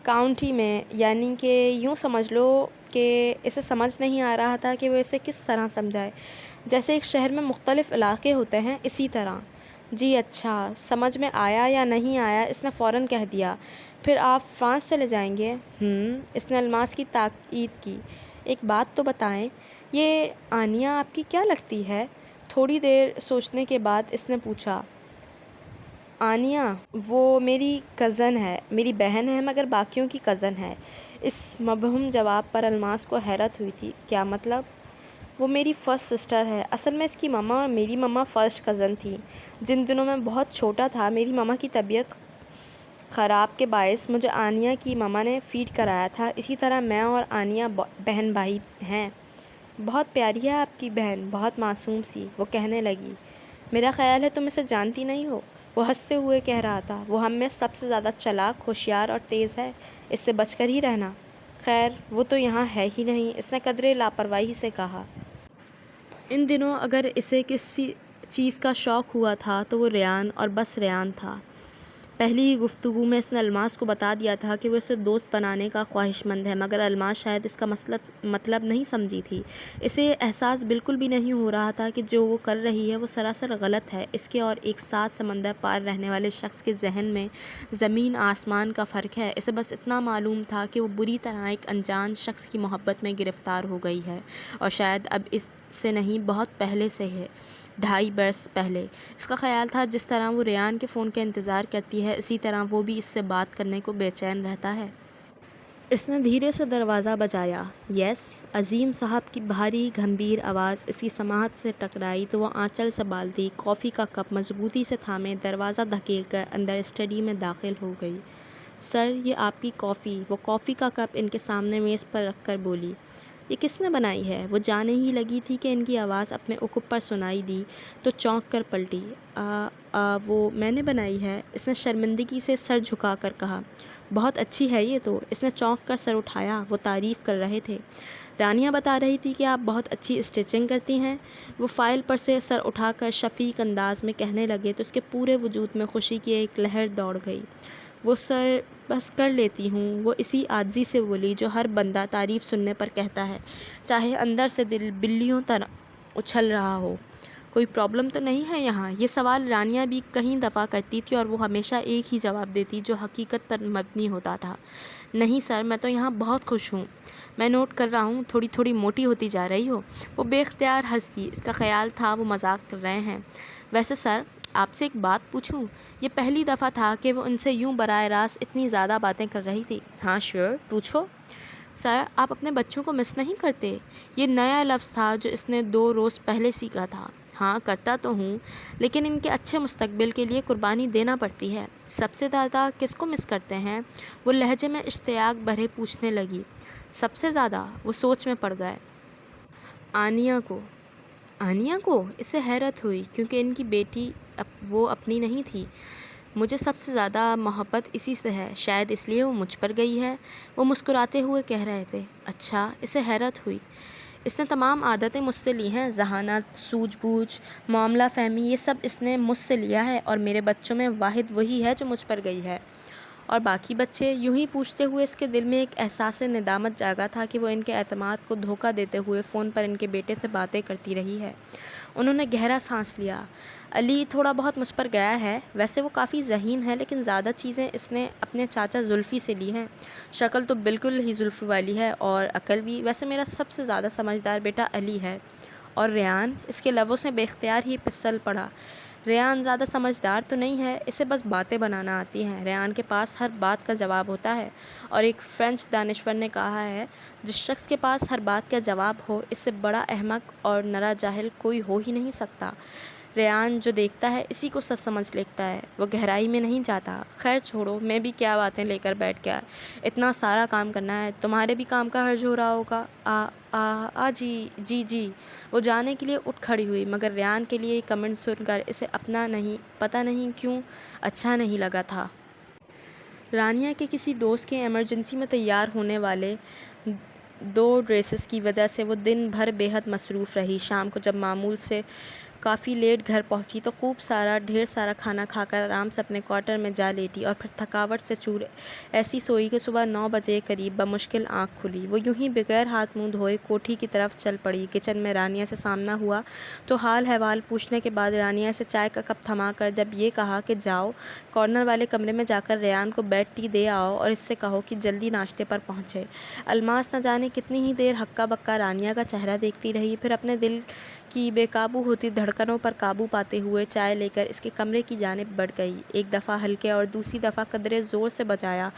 کاؤنٹی میں، یعنی کہ یوں سمجھ لو کہ اسے سمجھ نہیں آ رہا تھا کہ وہ اسے کس طرح سمجھائے۔ جیسے ایک شہر میں مختلف علاقے ہوتے ہیں، اسی طرح۔ جی اچھا، سمجھ میں آیا یا نہیں آیا؟ اس نے فوراً کہہ دیا۔ پھر آپ فرانس چلے جائیں گے؟ اس نے الماس کی تاکید کی۔ ایک بات تو بتائیں، یہ آنیہ آپ کی کیا لگتی ہے؟ تھوڑی دیر سوچنے کے بعد اس نے پوچھا۔ آنیہ؟ وہ میری کزن ہے، میری بہن ہے مگر باقیوں کی کزن ہے۔ اس مبہم جواب پر الماس کو حیرت ہوئی تھی۔ کیا مطلب؟ وہ میری فرسٹ سسٹر ہے۔ اصل میں اس کی ماما اور میری ماما فرسٹ کزن تھیں۔ جن دنوں میں بہت چھوٹا تھا، میری ماما کی طبیعت خراب کے باعث مجھے آنیہ کی ماما نے فیڈ کرایا تھا۔ اسی طرح میں اور آنیہ بہن بھائی ہیں۔ بہت پیاری ہے آپ کی بہن، بہت معصوم سی، وہ کہنے لگی۔ میرا خیال ہے تم اسے جانتی نہیں ہو، وہ ہنستے ہوئے کہہ رہا تھا۔ وہ ہم میں سب سے زیادہ چالاک، ہوشیار اور تیز ہے، اس سے بچ کر ہی رہنا۔ خیر وہ تو یہاں ہے ہی نہیں، اس نے قدرے لاپرواہی سے کہا۔ ان دنوں اگر اسے کسی چیز کا شوق ہوا تھا تو وہ ریان اور بس ریان تھا۔ پہلی ہی گفتگو میں اس نے الماس کو بتا دیا تھا کہ وہ اسے دوست بنانے کا خواہش مند ہے، مگر الماس شاید اس کا مطلب نہیں سمجھی تھی۔ اسے احساس بالکل بھی نہیں ہو رہا تھا کہ جو وہ کر رہی ہے وہ سراسر غلط ہے۔ اس کے اور ایک 7 سمندر پار رہنے والے شخص کے ذہن میں زمین آسمان کا فرق ہے۔ اسے بس اتنا معلوم تھا کہ وہ بری طرح ایک انجان شخص کی محبت میں گرفتار ہو گئی ہے، اور شاید اب اس سے نہیں، بہت پہلے سے ہے، 2.5 برس پہلے۔ اس کا خیال تھا جس طرح وہ ریان کے فون کا انتظار کرتی ہے، اسی طرح وہ بھی اس سے بات کرنے کو بے چین رہتا ہے۔ اس نے دھیرے سے دروازہ بجایا۔ یس، عظیم صاحب کی بھاری گھمبیر آواز اس کی سماعت سے ٹکرائی تو وہ آنچل سنبھالتی، کافی کا کپ مضبوطی سے تھامے، دروازہ دھکیل کر اندر اسٹڈی میں داخل ہو گئی۔ سر، یہ آپ کی کافی۔ وہ کافی کا کپ ان کے سامنے میز پر رکھ کر بولی۔ یہ کس نے بنائی ہے؟ وہ جانے ہی لگی تھی کہ ان کی آواز اپنے عقب پر سنائی دی تو چونک کر پلٹی۔ وہ میں نے بنائی ہے، اس نے شرمندگی سے سر جھکا کر کہا۔ بہت اچھی ہے یہ تو۔ اس نے چونک کر سر اٹھایا۔ وہ تعریف کر رہے تھے۔ رانیہ بتا رہی تھی کہ آپ بہت اچھی اسٹیچنگ کرتی ہیں۔ وہ فائل پر سے سر اٹھا کر شفیق انداز میں کہنے لگے تو اس کے پورے وجود میں خوشی کی ایک لہر دوڑ گئی۔ وہ سر بس کر لیتی ہوں، وہ اسی عاجزی سے بولی جو ہر بندہ تعریف سننے پر کہتا ہے، چاہے اندر سے دل بلیوں طرح اچھل رہا ہو۔ کوئی پرابلم تو نہیں ہے یہاں؟ یہ سوال رانیہ بھی کئی دفعہ کرتی تھی اور وہ ہمیشہ ایک ہی جواب دیتی جو حقیقت پر مبنی ہوتا تھا۔ نہیں سر، میں تو یہاں بہت خوش ہوں۔ میں نوٹ کر رہا ہوں تھوڑی تھوڑی موٹی ہوتی جا رہی ہو۔ وہ بے اختیار ہنس دی۔ اس کا خیال تھا وہ مذاق کر رہے ہیں۔ ویسے سر، آپ سے ایک بات پوچھوں؟ یہ پہلی دفعہ تھا کہ وہ ان سے یوں براہ راست اتنی زیادہ باتیں کر رہی تھی۔ ہاں شیور، پوچھو۔ سر، آپ اپنے بچوں کو مس نہیں کرتے؟ یہ نیا لفظ تھا جو اس نے 2 روز پہلے سیکھا تھا۔ ہاں کرتا تو ہوں، لیکن ان کے اچھے مستقبل کے لیے قربانی دینا پڑتی ہے۔ سب سے زیادہ کس کو مس کرتے ہیں؟ وہ لہجے میں اشتیاق بھرے پوچھنے لگی۔ سب سے زیادہ؟ وہ سوچ میں پڑ گئے۔ آنیہ کو۔ آنیہ کو؟ اسے حیرت ہوئی کیونکہ ان کی بیٹی وہ اپنی نہیں تھی۔ مجھے سب سے زیادہ محبت اسی سے ہے، شاید اس لیے وہ مجھ پر گئی ہے، وہ مسکراتے ہوئے کہہ رہے تھے۔ اچھا، اسے حیرت ہوئی۔ اس نے تمام عادتیں مجھ سے لی ہیں، ذہانت، سوجھ بوجھ، معاملہ فہمی، یہ سب اس نے مجھ سے لیا ہے، اور میرے بچوں میں واحد وہی ہے جو مجھ پر گئی ہے۔ اور باقی بچے؟ یوں ہی پوچھتے ہوئے اس کے دل میں ایک احساس ندامت جاگا تھا کہ وہ ان کے اعتماد کو دھوکہ دیتے ہوئے فون پر ان کے بیٹے سے باتیں کرتی رہی ہے۔ انہوں نے گہرا سانس لیا۔ علی تھوڑا بہت مجھ پر گیا ہے، ویسے وہ کافی ذہین ہے، لیکن زیادہ چیزیں اس نے اپنے چاچا زلفی سے لی ہیں۔ شکل تو بالکل ہی زلفی والی ہے اور عقل بھی۔ ویسے میرا سب سے زیادہ سمجھدار بیٹا علی ہے۔ اور ریان؟ اس کے لبوں سے بے اختیار ہی پھسل پڑا۔ ریان زیادہ سمجھدار تو نہیں ہے، اسے بس باتیں بنانا آتی ہیں۔ ریان کے پاس ہر بات کا جواب ہوتا ہے، اور ایک فرینچ دانشور نے کہا ہے، جس شخص کے پاس ہر بات کا جواب ہو، اس سے بڑا احمق اور نرا جاہل کوئی ہو ہی نہیں سکتا۔ ریان جو دیکھتا ہے اسی کو سچ سمجھ لیتا ہے، وہ گہرائی میں نہیں جاتا۔ خیر چھوڑو، میں بھی کیا باتیں لے کر بیٹھ گیا، اتنا سارا کام کرنا ہے، تمہارے بھی کام کا حرج ہو رہا ہوگا۔ جی۔ وہ جانے کے لیے اٹھ کھڑی ہوئی، مگر ریان کے لیے یہ کمنٹ سن کر اسے اپنا پتہ نہیں کیوں اچھا نہیں لگا تھا۔ رانیہ کے کسی دوست کے ایمرجنسی میں تیار ہونے والے 2 ڈریسز کی وجہ سے وہ دن بھر بے حد مصروف رہی۔ شام کو جب معمول سے کافی لیٹ گھر پہنچی تو ڈھیر سارا کھانا کھا کر آرام سے اپنے کوارٹر میں جا لیٹی، اور پھر تھکاوٹ سے چور ایسی سوئی کہ صبح 9 بجے قریب بمشکل آنکھ کھلی۔ وہ یوں ہی بغیر ہاتھ منہ دھوئے کوٹھی کی طرف چل پڑی۔ کچن میں رانیہ سے سامنا ہوا تو حال احوال پوچھنے کے بعد رانیہ سے چائے کا کپ تھما کر جب یہ کہا کہ جاؤ کارنر والے کمرے میں جا کر ریان کو بیڈ ٹی دے آؤ اور اس سے کہو کہ جلدی ناشتے پر پہنچے۔ الماس نہ جانے کتنی ہی دیر ہکا بکا رانیہ کا چہرہ دیکھتی رہی، پھر اپنے دل کی بے قابو ہوتی دھڑکنوں پر قابو پاتے ہوئے چائے لے کر اس کے کمرے کی جانب بڑھ گئی۔ ایک دفعہ ہلکے اور دوسری دفعہ قدرے زور سے بجایا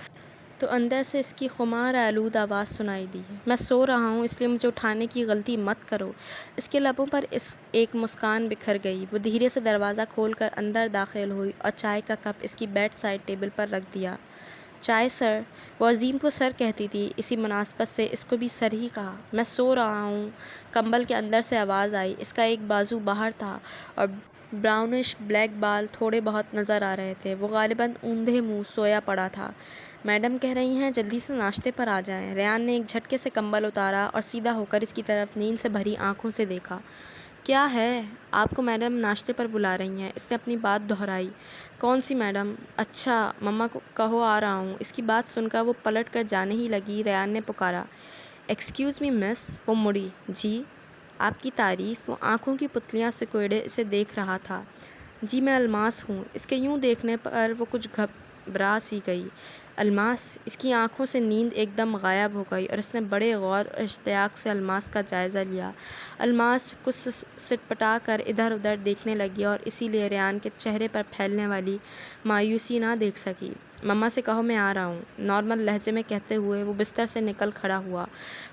تو اندر سے اس کی خمار آلود آواز سنائی دی، میں سو رہا ہوں، اس لیے مجھے اٹھانے کی غلطی مت کرو۔ اس کے لبوں پر ایک مسکان بکھر گئی۔ وہ دھیرے سے دروازہ کھول کر اندر داخل ہوئی اور چائے کا کپ اس کی بیڈ سائڈ ٹیبل پر رکھ دیا۔ چائے سر؟ وہ عظیم کو سر کہتی تھی، اسی مناسبت سے اس کو بھی سر ہی کہا۔ میں سو رہا ہوں، کمبل کے اندر سے آواز آئی۔ اس کا ایک بازو باہر تھا اور براؤنش بلیک بال تھوڑے بہت نظر آ رہے تھے۔ وہ غالباً اوندھے منہ سویا پڑا تھا۔ میڈم کہہ رہی ہیں جلدی سے ناشتے پر آ جائیں۔ ریان نے ایک جھٹکے سے کمبل اتارا اور سیدھا ہو کر اس کی طرف نیند سے بھری آنکھوں سے دیکھا۔ کیا ہے؟ آپ کو میڈم ناشتے پر بلا رہی ہیں، اس نے اپنی بات دہرائی۔ کون سی میڈم؟ اچھا مما کو کہو آ رہا ہوں۔ اس کی بات سن کر وہ پلٹ کر جانے ہی لگی۔ ریان نے پکارا، ایکسکیوز می مس۔ وہ مڑی۔ جی؟ آپ کی تعریف؟ وہ آنکھوں کی پتلیاں سکوڑے اسے دیکھ رہا تھا۔ جی میں الماس ہوں۔ اس کے یوں دیکھنے پر وہ کچھ گھبرا سی گئی۔ الماس؟ اس کی آنکھوں سے نیند ایک دم غائب ہو گئی اور اس نے بڑے غور اور اشتیاق سے الماس کا جائزہ لیا۔ الماس کچھ سٹپٹا کر ادھر ادھر دیکھنے لگی اور اسی لیے ریان کے چہرے پر پھیلنے والی مایوسی نہ دیکھ سکی۔ مما سے کہو میں آ رہا ہوں، نارمل لہجے میں کہتے ہوئے وہ بستر سے نکل کھڑا ہوا۔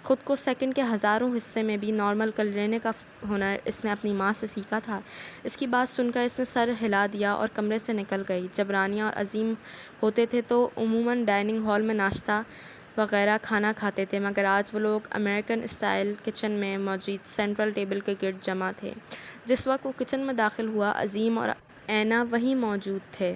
خود کو سیکنڈ کے ہزاروں حصے میں بھی نارمل کر لینے کا ہنر اس نے اپنی ماں سے سیکھا تھا۔ اس کی بات سن کر اس نے سر ہلا دیا اور کمرے سے نکل گئی۔ جب رانیہ اور عظیم ہوتے تھے تو عموماً ڈائننگ ہال میں ناشتہ وغیرہ کھانا کھاتے تھے، مگر آج وہ لوگ امریکن اسٹائل کچن میں موجود سینٹرل ٹیبل کے گرد جمع تھے۔ جس وقت وہ کچن میں داخل ہوا عظیم اور اینا وہیں موجود تھے۔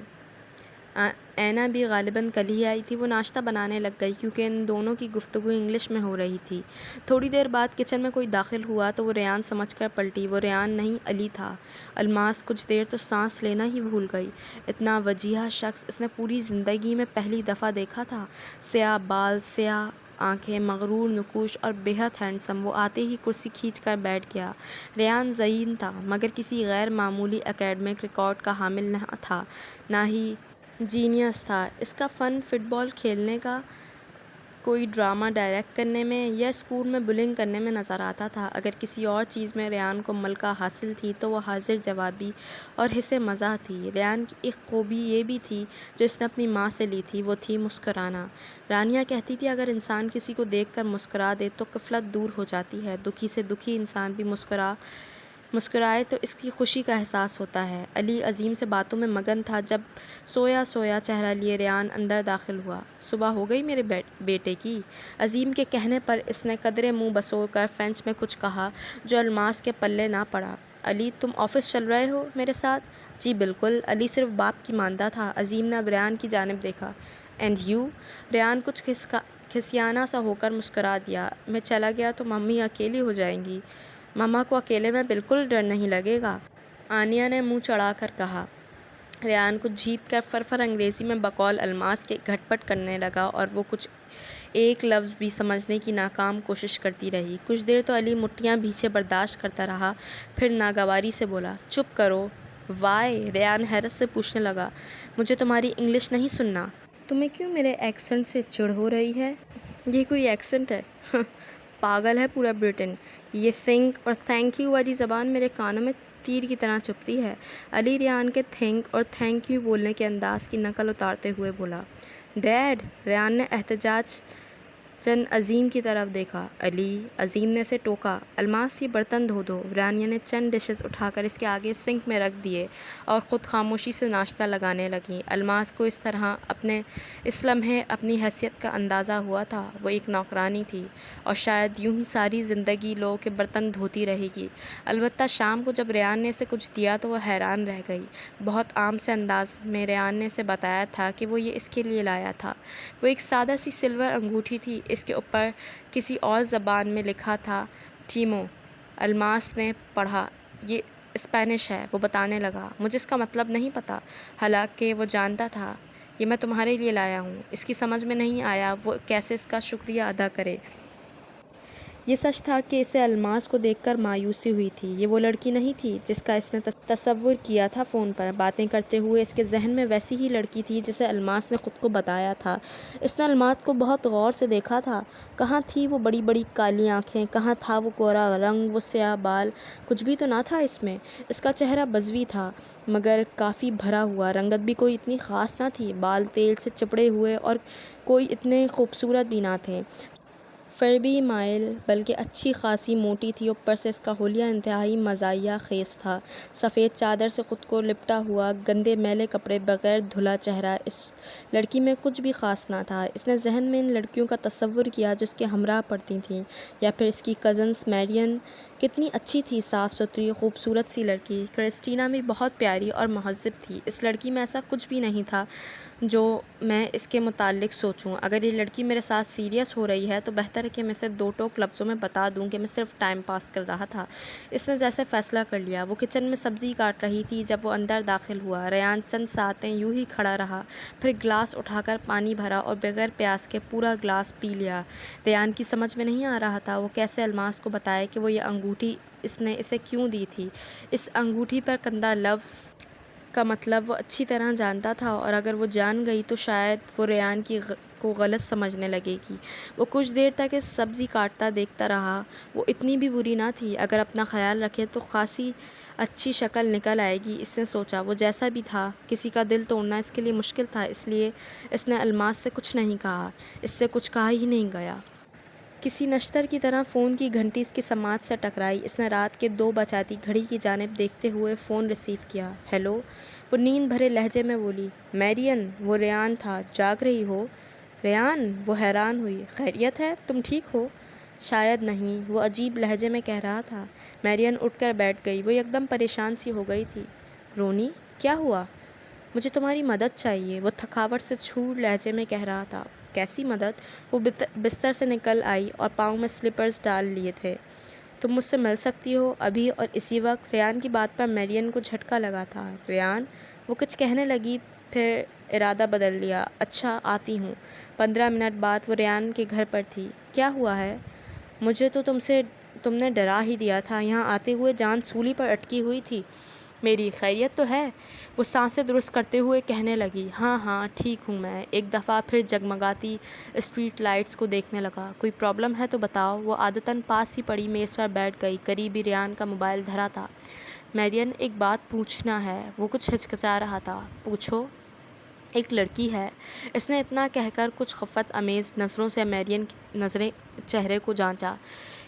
اینا بھی غالباً کل ہی آئی تھی۔ وہ ناشتہ بنانے لگ گئی کیونکہ ان دونوں کی گفتگو انگلش میں ہو رہی تھی۔ تھوڑی دیر بعد کچن میں کوئی داخل ہوا تو وہ ریان سمجھ کر پلٹی۔ وہ ریان نہیں علی تھا۔ الماس کچھ دیر تو سانس لینا ہی بھول گئی۔ اتنا وجیہہ شخص اس نے پوری زندگی میں پہلی دفعہ دیکھا تھا۔ سیاہ بال، سیاہ آنکھیں، مغرور نقوش اور بے حد ہینڈسم۔ وہ آتے ہی کرسی کھینچ کر بیٹھ گیا۔ ریان ذہین تھا مگر کسی غیر معمولی اکیڈمک ریکارڈ کا حامل نہ تھا، نہ ہی جینیس تھا۔ اس کا فن فٹ بال کھیلنے کا، کوئی ڈرامہ ڈائریکٹ کرنے میں یا اسکول میں بلنگ کرنے میں نظر آتا تھا۔ اگر کسی اور چیز میں ریان کو ملکہ حاصل تھی تو وہ حاضر جوابی اور حس مزاح تھی۔ ریان کی ایک خوبی یہ بھی تھی جو اس نے اپنی ماں سے لی تھی، وہ تھی مسکرانا۔ رانیہ کہتی تھی اگر انسان کسی کو دیکھ کر مسکرا دے تو غفلت دور ہو جاتی ہے۔ دکھی سے دکھی انسان بھی مسکرائے تو اس کی خوشی کا احساس ہوتا ہے۔ علی عظیم سے باتوں میں مگن تھا جب سویا سویا چہرہ لیے ریان اندر داخل ہوا۔ صبح ہو گئی میرے بیٹے کی؟ عظیم کے کہنے پر اس نے قدرے منہ بسور کر فرینچ میں کچھ کہا جو الماس کے پلے نہ پڑا۔ علی تم آفس چل رہے ہو میرے ساتھ؟ جی بالکل۔ علی صرف باپ کی مانتا تھا۔ عظیم نے اب ریان کی جانب دیکھا۔ And you? ریان کچھ کھسیانہ سا ہو کر مسکرا دیا۔ میں چلا گیا تو ممی اکیلی ہو جائیں گی۔ مما کو اکیلے میں بالکل ڈر نہیں لگے گا، آنیہ نے منہ چڑھا کر کہا۔ ریان کو جھیپ کر فرفر انگریزی میں بقول الماس کے گھٹ پٹ کرنے لگا اور وہ کچھ ایک لفظ بھی سمجھنے کی ناکام کوشش کرتی رہی۔ کچھ دیر تو علی مٹھیاں بھیچے برداشت کرتا رہا، پھر ناگواری سے بولا، چپ کرو۔ وائے؟ ریان حیرت سے پوچھنے لگا، مجھے تمہاری انگلش نہیں سننا؟ تمہیں کیوں میرے ایکسنٹ سے چڑ ہو رہی ہے؟ یہ کوئی ایکسنٹ ہے؟ پاگل ہے پورا برٹن۔ یہ تھنک اور تھینک یو والی زبان میرے کانوں میں تیر کی طرح چبھتی ہے۔ علی ریان کے تھنک اور تھینک یو بولنے کے انداز کی نقل اتارتے ہوئے بولا۔ ڈیڈ! ریان نے احتجاج چن عظیم کی طرف دیکھا۔ علی! عظیم نے اسے ٹوکا۔ الماس یہ برتن دھو دو۔ رانیہ نے چند ڈشز اٹھا کر اس کے آگے سنک میں رکھ دیے اور خود خاموشی سے ناشتہ لگانے لگیں۔ الماس کو اس لمحے اپنی حیثیت کا اندازہ ہوا تھا۔ وہ ایک نوکرانی تھی اور شاید یوں ہی ساری زندگی لوگوں کے برتن دھوتی رہے گی۔ البتہ شام کو جب ریان نے اسے کچھ دیا تو وہ حیران رہ گئی۔ بہت عام سے انداز میں ریان نے اسے بتایا تھا کہ وہ یہ اس کے لیے لایا تھا۔ وہ ایک سادہ سی سلور انگوٹھی تھی، اس کے اوپر کسی اور زبان میں لکھا تھا ٹیمو۔ الماس نے پڑھا، یہ اسپینش ہے۔ وہ بتانے لگا، مجھے اس کا مطلب نہیں پتا، حالانکہ وہ جانتا تھا یہ میں تمہارے لیے لایا ہوں۔ اس کی سمجھ میں نہیں آیا وہ کیسے اس کا شکریہ ادا کرے۔ یہ سچ تھا کہ اسے الماس کو دیکھ کر مایوسی ہوئی تھی۔ یہ وہ لڑکی نہیں تھی جس کا اس نے تصور کیا تھا فون پر باتیں کرتے ہوئے۔ اس کے ذہن میں ویسی ہی لڑکی تھی جسے الماس نے خود کو بتایا تھا۔ اس نے الماس کو بہت غور سے دیکھا تھا۔ کہاں تھی وہ بڑی بڑی کالی آنکھیں، کہاں تھا وہ گورا رنگ، وہ سیاہ بال؟ کچھ بھی تو نہ تھا اس میں۔ اس کا چہرہ بزوی تھا مگر کافی بھرا ہوا، رنگت بھی کوئی اتنی خاص نہ تھی، بال تیل سے چپڑے ہوئے اور کوئی اتنے خوبصورت بھی نہ تھے۔ فر بھی مائل بلکہ اچھی خاصی موٹی تھی، اوپر سے اس کا حلیہ انتہائی مزاحیہ خیز تھا۔ سفید چادر سے خود کو لپٹا ہوا، گندے میلے کپڑے، بغیر دھلا چہرہ، اس لڑکی میں کچھ بھی خاص نہ تھا۔ اس نے ذہن میں ان لڑکیوں کا تصور کیا جو اس کے ہمراہ پڑھتی تھیں، یا پھر اس کی کزنز۔ میرین کتنی اچھی تھی، صاف ستھری خوبصورت سی لڑکی۔ کرسٹینا بھی بہت پیاری اور مہذب تھی۔ اس لڑکی میں ایسا کچھ بھی نہیں تھا جو میں اس کے متعلق سوچوں۔ اگر یہ لڑکی میرے ساتھ سیریس ہو رہی ہے تو بہتر ہے کہ میں اسے دو ٹوک لفظوں میں بتا دوں کہ میں صرف ٹائم پاس کر رہا تھا۔ اس نے جیسے فیصلہ کر لیا۔ وہ کچن میں سبزی کاٹ رہی تھی جب وہ اندر داخل ہوا۔ ریان چند ساعتیں یوں ہی کھڑا رہا، پھر گلاس اٹھا کر پانی بھرا اور بغیر پیاس کے پورا گلاس پی لیا۔ ریان کی سمجھ میں نہیں آ رہا تھا وہ کیسے الماس کو بتائے کہ وہ یہ انگوٹھی اس نے اسے کیوں دی تھی۔ اس انگوٹھی پر کندہ لفظ کا مطلب وہ اچھی طرح جانتا تھا، اور اگر وہ جان گئی تو شاید وہ ریان کو غلط سمجھنے لگے گی۔ وہ کچھ دیر تک اس سبزی کاٹتا دیکھتا رہا۔ وہ اتنی بھی بری نہ تھی، اگر اپنا خیال رکھے تو خاصی اچھی شکل نکل آئے گی، اس نے سوچا۔ وہ جیسا بھی تھا، کسی کا دل توڑنا اس کے لیے مشکل تھا، اس لیے اس نے الماس سے کچھ نہیں کہا۔ اس سے کچھ کہا ہی نہیں گیا۔ کسی نشتر کی طرح فون کی گھنٹی اس کی سماعت سے ٹکرائی۔ اس نے رات کے 2 بجاتی گھڑی کی جانب دیکھتے ہوئے فون ریسیو کیا۔ ہیلو! وہ نیند بھرے لہجے میں بولی۔ میرین! وہ ریان تھا۔ جاگ رہی ہو؟ ریان! وہ حیران ہوئی۔ خیریت ہے؟ تم ٹھیک ہو؟ شاید نہیں، وہ عجیب لہجے میں کہہ رہا تھا۔ میرین اٹھ کر بیٹھ گئی۔ وہ یکدم پریشان سی ہو گئی تھی۔ رونی! کیا ہوا؟ مجھے تمہاری مدد چاہیے، وہ تھکاوٹ سے چھوٹ لہجے میں کہہ رہا تھا۔ کیسی مدد؟ وہ بستر سے نکل آئی اور پاؤں میں سلیپرز ڈال لیے تھے۔ تم مجھ سے مل سکتی ہو ابھی اور اسی وقت؟ ریان کی بات پر میرین کو جھٹکا لگا تھا۔ ریان! وہ کچھ کہنے لگی، پھر ارادہ بدل لیا۔ اچھا، آتی ہوں۔ 15 منٹ بعد وہ ریان کے گھر پر تھی۔ کیا ہوا ہے؟ مجھے تو تم نے ڈرا ہی دیا تھا، یہاں آتے ہوئے جان سولی پر اٹکی ہوئی تھی۔ میری خیریت تو ہے؟ وہ سانسیں درست کرتے ہوئے کہنے لگی۔ ہاں ہاں ٹھیک ہوں میں۔ ایک دفعہ پھر جگمگاتی اسٹریٹ لائٹس کو دیکھنے لگا۔ کوئی پرابلم ہے تو بتاؤ۔ وہ عادتاً پاس ہی پڑی میز پر بیٹھ گئی، قریب ہی ریان کا موبائل دھرا تھا۔ میرین، ایک بات پوچھنا ہے۔ وہ کچھ ہچکچا رہا تھا۔ پوچھو۔ ایک لڑکی ہے۔ اس نے اتنا کہہ کر کچھ خفت امیز نظروں سے میرین کی نظریں چہرے کو جانچا۔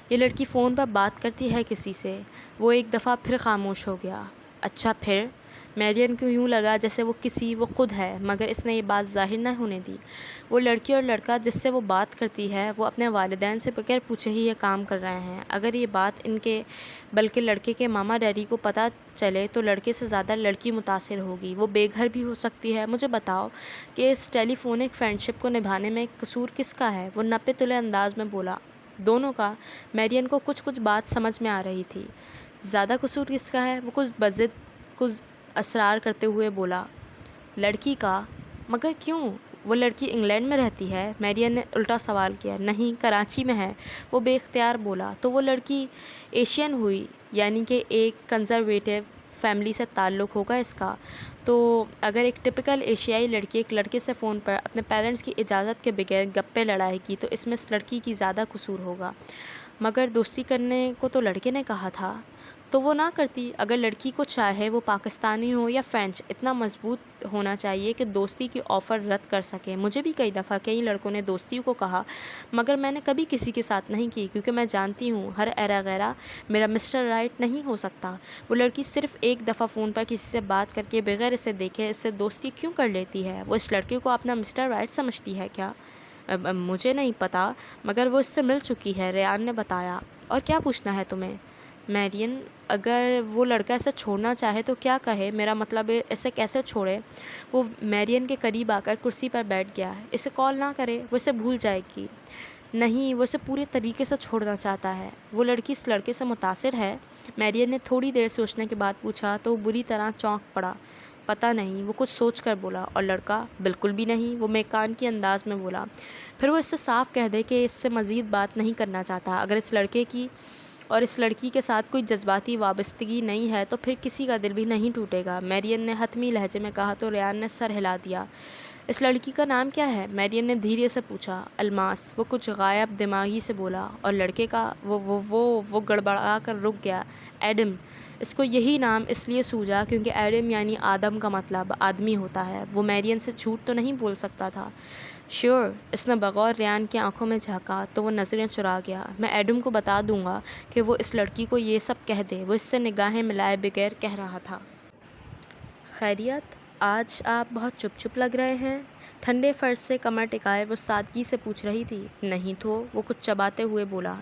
یہ لڑکی فون پر بات کرتی ہے کسی سے؟ وہ ایک دفعہ پھر خاموش ہو گیا۔ اچھا پھر؟ میرین کو یوں لگا جیسے وہ خود ہے، مگر اس نے یہ بات ظاہر نہ ہونے دی۔ وہ لڑکی اور لڑکا جس سے وہ بات کرتی ہے، وہ اپنے والدین سے بغیر پوچھے ہی یہ کام کر رہے ہیں۔ اگر یہ بات ان کے بلکہ لڑکے کے ماما ڈیڈی کو پتہ چلے تو لڑکے سے زیادہ لڑکی متاثر ہوگی۔ وہ بے گھر بھی ہو سکتی ہے۔ مجھے بتاؤ کہ اس ٹیلی فونک فرینڈشپ کو نبھانے میں قصور کس کا ہے؟ وہ نپے تلے انداز میں بولا۔ دونوں کا۔ میرین کو کچھ بات سمجھ میں آ رہی تھی۔ زیادہ قصور کس کا ہے؟ وہ کچھ بضد کچھ اصرار کرتے ہوئے بولا۔ لڑکی کا مگر کیوں؟ وہ لڑکی انگلینڈ میں رہتی ہے؟ میرین نے الٹا سوال کیا۔ نہیں، کراچی میں ہے، وہ بے اختیار بولا۔ تو وہ لڑکی ایشین ہوئی، یعنی کہ ایک کنزرویٹو فیملی سے تعلق ہوگا اس کا۔ تو اگر ایک ٹپیکل ایشیائی لڑکی ایک لڑکے سے فون پر اپنے پیرنٹس کی اجازت کے بغیر گپے لڑائے گی تو اس میں اس لڑکی کی زیادہ قصور ہوگا۔ مگر دوستی کرنے کو تو لڑکے نے کہا تھا، تو وہ نہ کرتی۔ اگر لڑکی کو چاہے وہ پاکستانی ہو یا فرینچ، اتنا مضبوط ہونا چاہیے کہ دوستی کی آفر رد کر سکے۔ مجھے بھی کئی دفعہ کئی لڑکوں نے دوستی کو کہا، مگر میں نے کبھی کسی کے ساتھ نہیں کی، کیونکہ میں جانتی ہوں ہر ایرا غیرہ میرا مسٹر رائٹ نہیں ہو سکتا۔ وہ لڑکی صرف ایک دفعہ فون پر کسی سے بات کر کے بغیر اسے دیکھے اس سے دوستی کیوں کر لیتی ہے؟ وہ اس لڑکے کو اپنا مسٹر رائٹ سمجھتی ہے کیا؟ مجھے نہیں پتا، مگر وہ اس سے مل چکی ہے، ریان نے بتایا۔ اور کیا پوچھنا ہے تمہیں؟ میرین، اگر وہ لڑکا اسے چھوڑنا چاہے تو کیا کہے؟ میرا مطلب ہے اسے کیسے چھوڑے؟ وہ میرین کے قریب آ کر کرسی پر بیٹھ گیا۔ اسے کال نہ کرے، وہ اسے بھول جائے گی۔ نہیں، وہ اسے پورے طریقے سے چھوڑنا چاہتا ہے۔ وہ لڑکی اس لڑکے سے متاثر ہے؟ میرین نے تھوڑی دیر سوچنے کے بعد پوچھا تو وہ بری طرح چونک پڑا۔ پتہ نہیں، وہ کچھ سوچ کر بولا۔ اور لڑکا؟ بالکل بھی نہیں، وہ میکان کے انداز میں بولا۔ پھر وہ اس سے صاف کہہ دے کہ اس سے مزید بات نہیں کرنا چاہتا۔ اگر اس لڑکے کی اور اس لڑکی کے ساتھ کوئی جذباتی وابستگی نہیں ہے تو پھر کسی کا دل بھی نہیں ٹوٹے گا، میرین نے حتمی لہجے میں کہا تو ریان نے سر ہلا دیا۔ اس لڑکی کا نام کیا ہے؟ میرین نے دھیرے سے پوچھا۔ الماس، وہ کچھ غائب دماغی سے بولا۔ اور لڑکے کا؟ وہ گڑبڑا کر رک گیا۔ ایڈم۔ اس کو یہی نام اس لیے سوجا کیونکہ ایڈم یعنی آدم کا مطلب آدمی ہوتا ہے۔ وہ میرین سے جھوٹ تو نہیں بول سکتا تھا۔ شیور۔ اس نے بغور ریان کی آنکھوں میں جھانکا تو وہ نظریں چرا گیا۔ میں ایڈم کو بتا دوں گا کہ وہ اس لڑکی کو یہ سب کہہ دے، وہ اس سے نگاہیں ملائے بغیر کہہ رہا تھا۔ خیریت؟ آج آپ بہت چپ چپ لگ رہے ہیں۔ ٹھنڈے فرش سے کمر ٹکائے وہ سادگی سے پوچھ رہی تھی۔ نہیں تو، وہ کچھ چباتے ہوئے بولا۔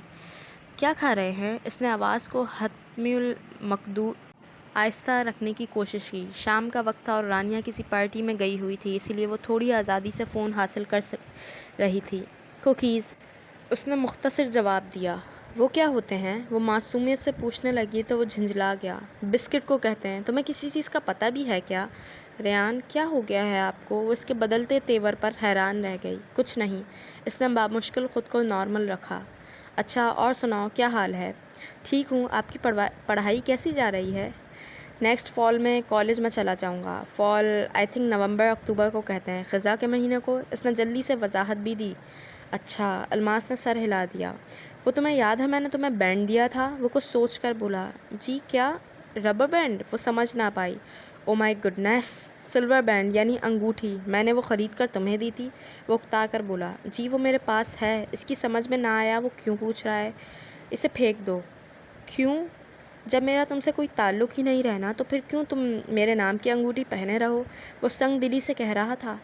کیا کھا رہے ہیں؟ اس نے آواز کو حتمی المقدور آہستہ رکھنے کی کوشش کی۔ شام کا وقت تھا اور رانیہ کسی پارٹی میں گئی ہوئی تھی، اسی لیے وہ تھوڑی آزادی سے فون حاصل کر رہی تھی۔ کوکیز، اس نے مختصر جواب دیا۔ وہ کیا ہوتے ہیں؟ وہ معصومیت سے پوچھنے لگی تو وہ جھنجھلا گیا۔ بسکٹ کو کہتے ہیں۔ تمہیں کسی چیز کا پتہ بھی ہے کیا؟ ریان، کیا ہو گیا ہے آپ کو؟ وہ اس کے بدلتے تیور پر حیران رہ گئی۔ کچھ نہیں، اس نے بامشکل خود کو نارمل رکھا۔ اچھا، اور سناؤ، کیا حال ہے؟ ٹھیک ہوں۔ آپ کی پڑھائی کیسی جا رہی ہے؟ نیکسٹ فال میں کالج میں چلا جاؤں گا۔ فال آئی تھنک نومبر اکتوبر کو کہتے ہیں، خزاں کے مہینے کو۔ اس نے جلدی سے وضاحت بھی دی۔ اچھا، الماس نے سر ہلا دیا۔ وہ تمہیں یاد ہے میں نے تمہیں بینڈ دیا تھا؟ وہ کچھ سوچ کر بولا۔ جی کیا؟ Rubber band? وہ سمجھ نہ پائی۔ Oh my goodness, silver band یعنی انگوٹھی، میں نے وہ خرید کر تمہیں دی تھی۔ وہ اکتا کر بولا۔ جی وہ میرے پاس ہے۔ اس کی سمجھ میں نہ آیا وہ کیوں پوچھ رہا ہے۔ اسے پھینک دو۔ کیوں؟ جب میرا تم سے کوئی تعلق ہی نہیں رہنا تو پھر کیوں تم میرے نام کی انگوٹھی پہنے رہو؟ وہ سنگ دلی سے کہہ رہا تھا۔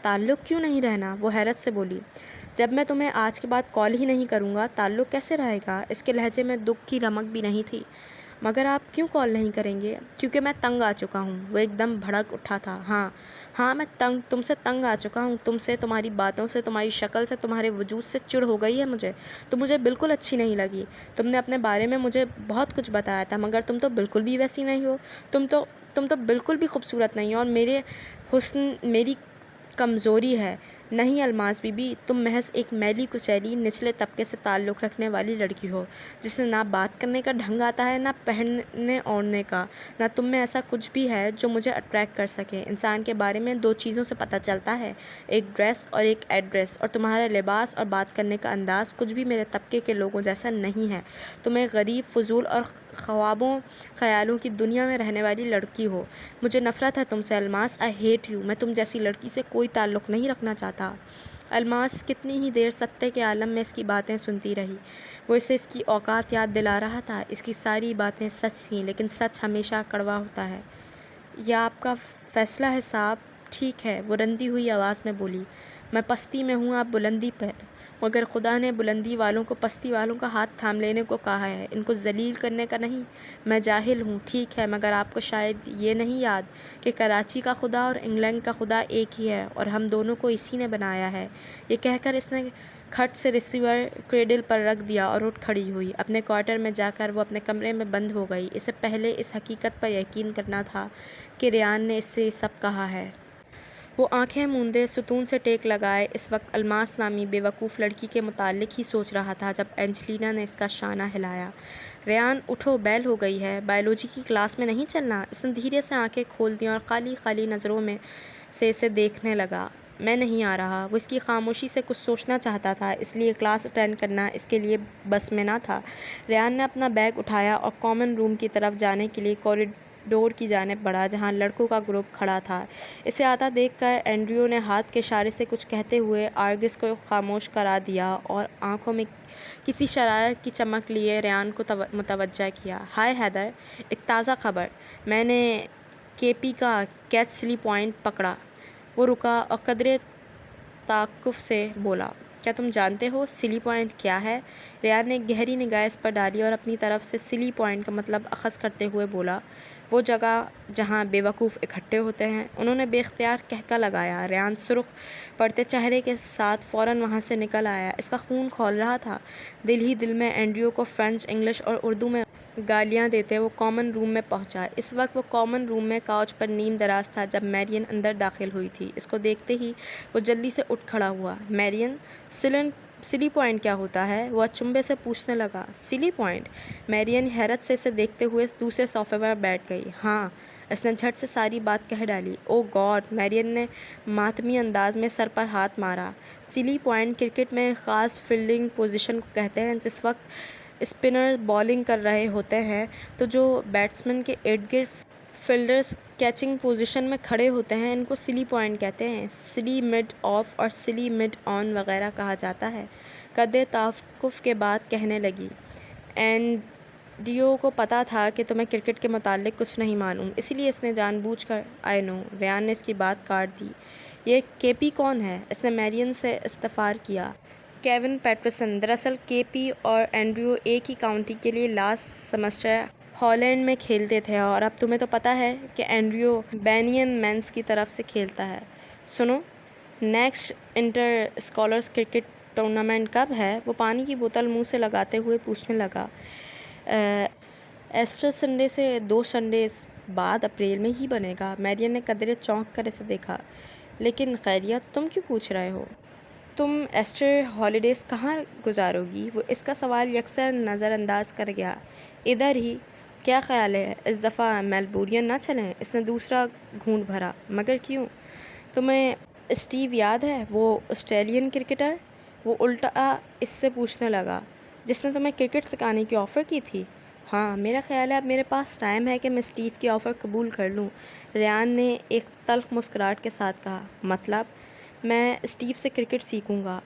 تعلق کیوں نہیں رہنا؟ وہ حیرت سے بولی۔ جب میں تمہیں آج کے بعد کال ہی نہیں کروں گا تعلق کیسے رہے گا؟ اس کے لہجے میں دکھ کی رمق بھی نہیں تھی۔ مگر آپ کیوں کال نہیں کریں گے؟ کیونکہ میں تنگ آ چکا ہوں۔ وہ ایک دم بھڑک اٹھا تھا۔ ہاں میں تم سے تنگ آ چکا ہوں، تم سے، تمہاری باتوں سے، تمہاری شکل سے، تمہارے وجود سے چڑ ہو گئی ہے مجھے۔ تم مجھے بالکل اچھی نہیں لگی۔ تم نے اپنے بارے میں مجھے بہت کچھ بتایا تھا مگر تم تو بالکل بھی ویسی نہیں ہو۔ تم تو بالکل بھی خوبصورت نہیں ہو اور میرے حسن میری کمزوری ہے۔ نہیں الماس بی بی، تم محض ایک میلی کچیلی نچلے طبقے سے تعلق رکھنے والی لڑکی ہو جسے نہ بات کرنے کا ڈھنگ آتا ہے، نہ پہننے اوڑھنے کا، نہ تم میں ایسا کچھ بھی ہے جو مجھے اٹریکٹ کر سکے۔ انسان کے بارے میں دو چیزوں سے پتہ چلتا ہے، ایک ڈریس اور ایک ایڈریس، اور تمہارا لباس اور بات کرنے کا انداز کچھ بھی میرے طبقے کے لوگوں جیسا نہیں ہے۔ تم ایک غریب، فضول اور خوابوں خیالوں کی دنیا میں رہنے والی لڑکی ہو۔ مجھے نفرت ہے تم سے الماس، آئی ہیٹ یو۔ میں تم جیسی لڑکی سے کوئی تعلق نہیں رکھنا چاہتا۔ الماس کتنی ہی دیر ستے کے عالم میں اس کی باتیں سنتی رہی۔ وہ اسے اس کی اوقات یاد دلا رہا تھا۔ اس کی ساری باتیں سچ تھیں، لیکن سچ ہمیشہ کڑوا ہوتا ہے۔ یہ آپ کا فیصلہ ہے صاحب۔ ٹھیک ہے، وہ رنتی ہوئی آواز میں بولی۔ میں پستی میں ہوں، آپ بلندی پر، مگر خدا نے بلندی والوں کو پستی والوں کا ہاتھ تھام لینے کو کہا ہے، ان کو ذلیل کرنے کا نہیں۔ میں جاہل ہوں، ٹھیک ہے، مگر آپ کو شاید یہ نہیں یاد کہ کراچی کا خدا اور انگلینڈ کا خدا ایک ہی ہے اور ہم دونوں کو اسی نے بنایا ہے۔ یہ کہہ کر اس نے کھٹ سے ریسیور کریڈل پر رکھ دیا اور اٹھ کھڑی ہوئی۔ اپنے کوارٹر میں جا کر وہ اپنے کمرے میں بند ہو گئی۔ اسے پہلے اس حقیقت پر یقین کرنا تھا کہ ریان نے اس سے سب کہا ہے۔ وہ آنکھیں موندے ستون سے ٹیک لگائے اس وقت الماس نامی بے وقوف لڑکی کے متعلق ہی سوچ رہا تھا جب اینجلینا نے اس کا شانہ ہلایا۔ ریان اٹھو، بیل ہو گئی ہے، بائیولوجی کی کلاس میں نہیں چلنا۔ اس نے دھیرے سے آنکھیں کھول دیں اور خالی خالی نظروں میں سے اسے دیکھنے لگا۔ میں نہیں آ رہا۔ وہ اس کی خاموشی سے کچھ سوچنا چاہتا تھا، اس لیے کلاس اٹینڈ کرنا اس کے لیے بس میں نہ تھا۔ ریان نے اپنا بیگ اٹھایا اور کامن روم کی طرف جانے کے لیے کوریڈور کی جانب بڑھا جہاں لڑکوں کا گروپ کھڑا تھا۔ اسے آتا دیکھ کر اینڈریو نے ہاتھ کے اشارے سے کچھ کہتے ہوئے آرگس کو خاموش کرا دیا اور آنکھوں میں کسی شرارت کی چمک لیے ریان کو متوجہ کیا۔ ہائے ہیدر، ایک تازہ خبر، میں نے کے پی کا کیچ سلی پوائنٹ پکڑا۔ وہ رکا اور قدرے تعجب سے بولا، کیا تم جانتے ہو سلی پوائنٹ کیا ہے؟ ریان نے ایک گہری نگاہ اس پر ڈالی اور اپنی طرف سے سلی پوائنٹ کا مطلب اخذ کرتے ہوئے بولا، وہ جگہ جہاں بے وقوف اکٹھے ہوتے ہیں۔ انہوں نے بے اختیار قہقہ لگایا۔ ریان سرخ پڑتے چہرے کے ساتھ فوراً وہاں سے نکل آیا۔ اس کا خون کھول رہا تھا۔ دل ہی دل میں اینڈریو کو فرینچ، انگلش اور اردو میں گالیاں دیتے وہ کامن روم میں پہنچا۔ اس وقت وہ کامن روم میں کاؤچ پر نیم دراز تھا جب میرین اندر داخل ہوئی تھی۔ اس کو دیکھتے ہی وہ جلدی سے اٹھ کھڑا ہوا۔ میرین، سلی پوائنٹ کیا ہوتا ہے؟ وہ اچنبھے سے پوچھنے لگا۔ سلی پوائنٹ؟ میرین حیرت سے اسے دیکھتے ہوئے دوسرے صوفے پر بیٹھ گئی۔ ہاں، اس نے جھٹ سے ساری بات کہہ ڈالی۔ او گاڈ! میرین نے ماتمی انداز میں سر پر ہاتھ مارا۔ سلی پوائنٹ کرکٹ میں ایک خاص فیلڈنگ پوزیشن کو کہتے ہیں۔ جس وقت اسپنر بالنگ کر رہے ہوتے ہیں تو جو بیٹسمین کے ارد گرد فیلڈرز کیچنگ پوزیشن میں کھڑے ہوتے ہیں ان کو سلی پوائنٹ کہتے ہیں۔ سلی مڈ آف اور سلی مڈ آن وغیرہ کہا جاتا ہے۔ قدرے توقف کے بعد کہنے لگی، اینڈریو کو پتہ تھا کہ تمہیں کرکٹ کے متعلق کچھ نہیں معلوم، اسی لیے اس نے جان بوجھ کر آئی نو۔ ریان نے اس کی بات کاٹ دی۔ یہ کے پی کون ہے؟ اس نے میرین سے استفسار کیا۔ کیون پیٹرسن۔ دراصل کے پی اور اینڈریو ایک ہی کاؤنٹی کے لیے لاسٹ سیمسٹر ہالینڈ میں کھیلتے تھے اور اب تمہیں تو پتہ ہے کہ اینڈریو بینین مینس کی طرف سے کھیلتا ہے۔ سنو، next inter scholars cricket tournament کب ہے؟ وہ پانی کی بوتل منہ سے لگاتے ہوئے پوچھنے لگا۔ ایسٹر سنڈے سے 2 سنڈیز بعد اپریل میں ہی بنے گا۔ میرین نے قدرے چونک کر اسے دیکھا۔ لیکن خیریت، تم کیوں پوچھ رہے ہو؟ تم ایسٹر ہالیڈیز کہاں گزارو گی؟ وہ اس کا سوال یکسر نظر انداز کر گیا۔ ادھر ہی۔ کیا خیال ہے اس دفعہ میلبورن نہ چلیں؟ اس نے دوسرا گھونٹ بھرا۔ مگر کیوں؟ تمہیں اسٹیو یاد ہے، وہ آسٹریلین کرکٹر؟ وہ الٹا اس سے پوچھنے لگا، جس نے تمہیں کرکٹ سکھانے کی آفر کی تھی؟ ہاں، میرا خیال ہے اب میرے پاس ٹائم ہے کہ میں اسٹیو کی آفر قبول کر لوں۔ ریان نے ایک تلخ مسکراہٹ کے ساتھ کہا۔ مطلب؟ میں اسٹیو سے کرکٹ سیکھوں گا،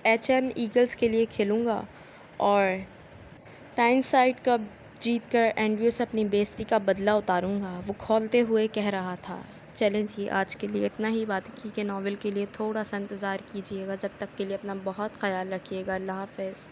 ایچ ایم ایگلز کے لیے کھیلوں گا اور ٹائن سائڈ کپ جیت کر اینڈریو سے اپنی بے عزتی کا بدلہ اتاروں گا، وہ کھولتے ہوئے کہہ رہا تھا۔ چلیں جی، آج کے لیے اتنا ہی۔ باقی کے ناول کے لیے تھوڑا سا انتظار کیجیے گا۔ جب تک کے لیے اپنا بہت خیال رکھیے گا۔ اللہ حافظ۔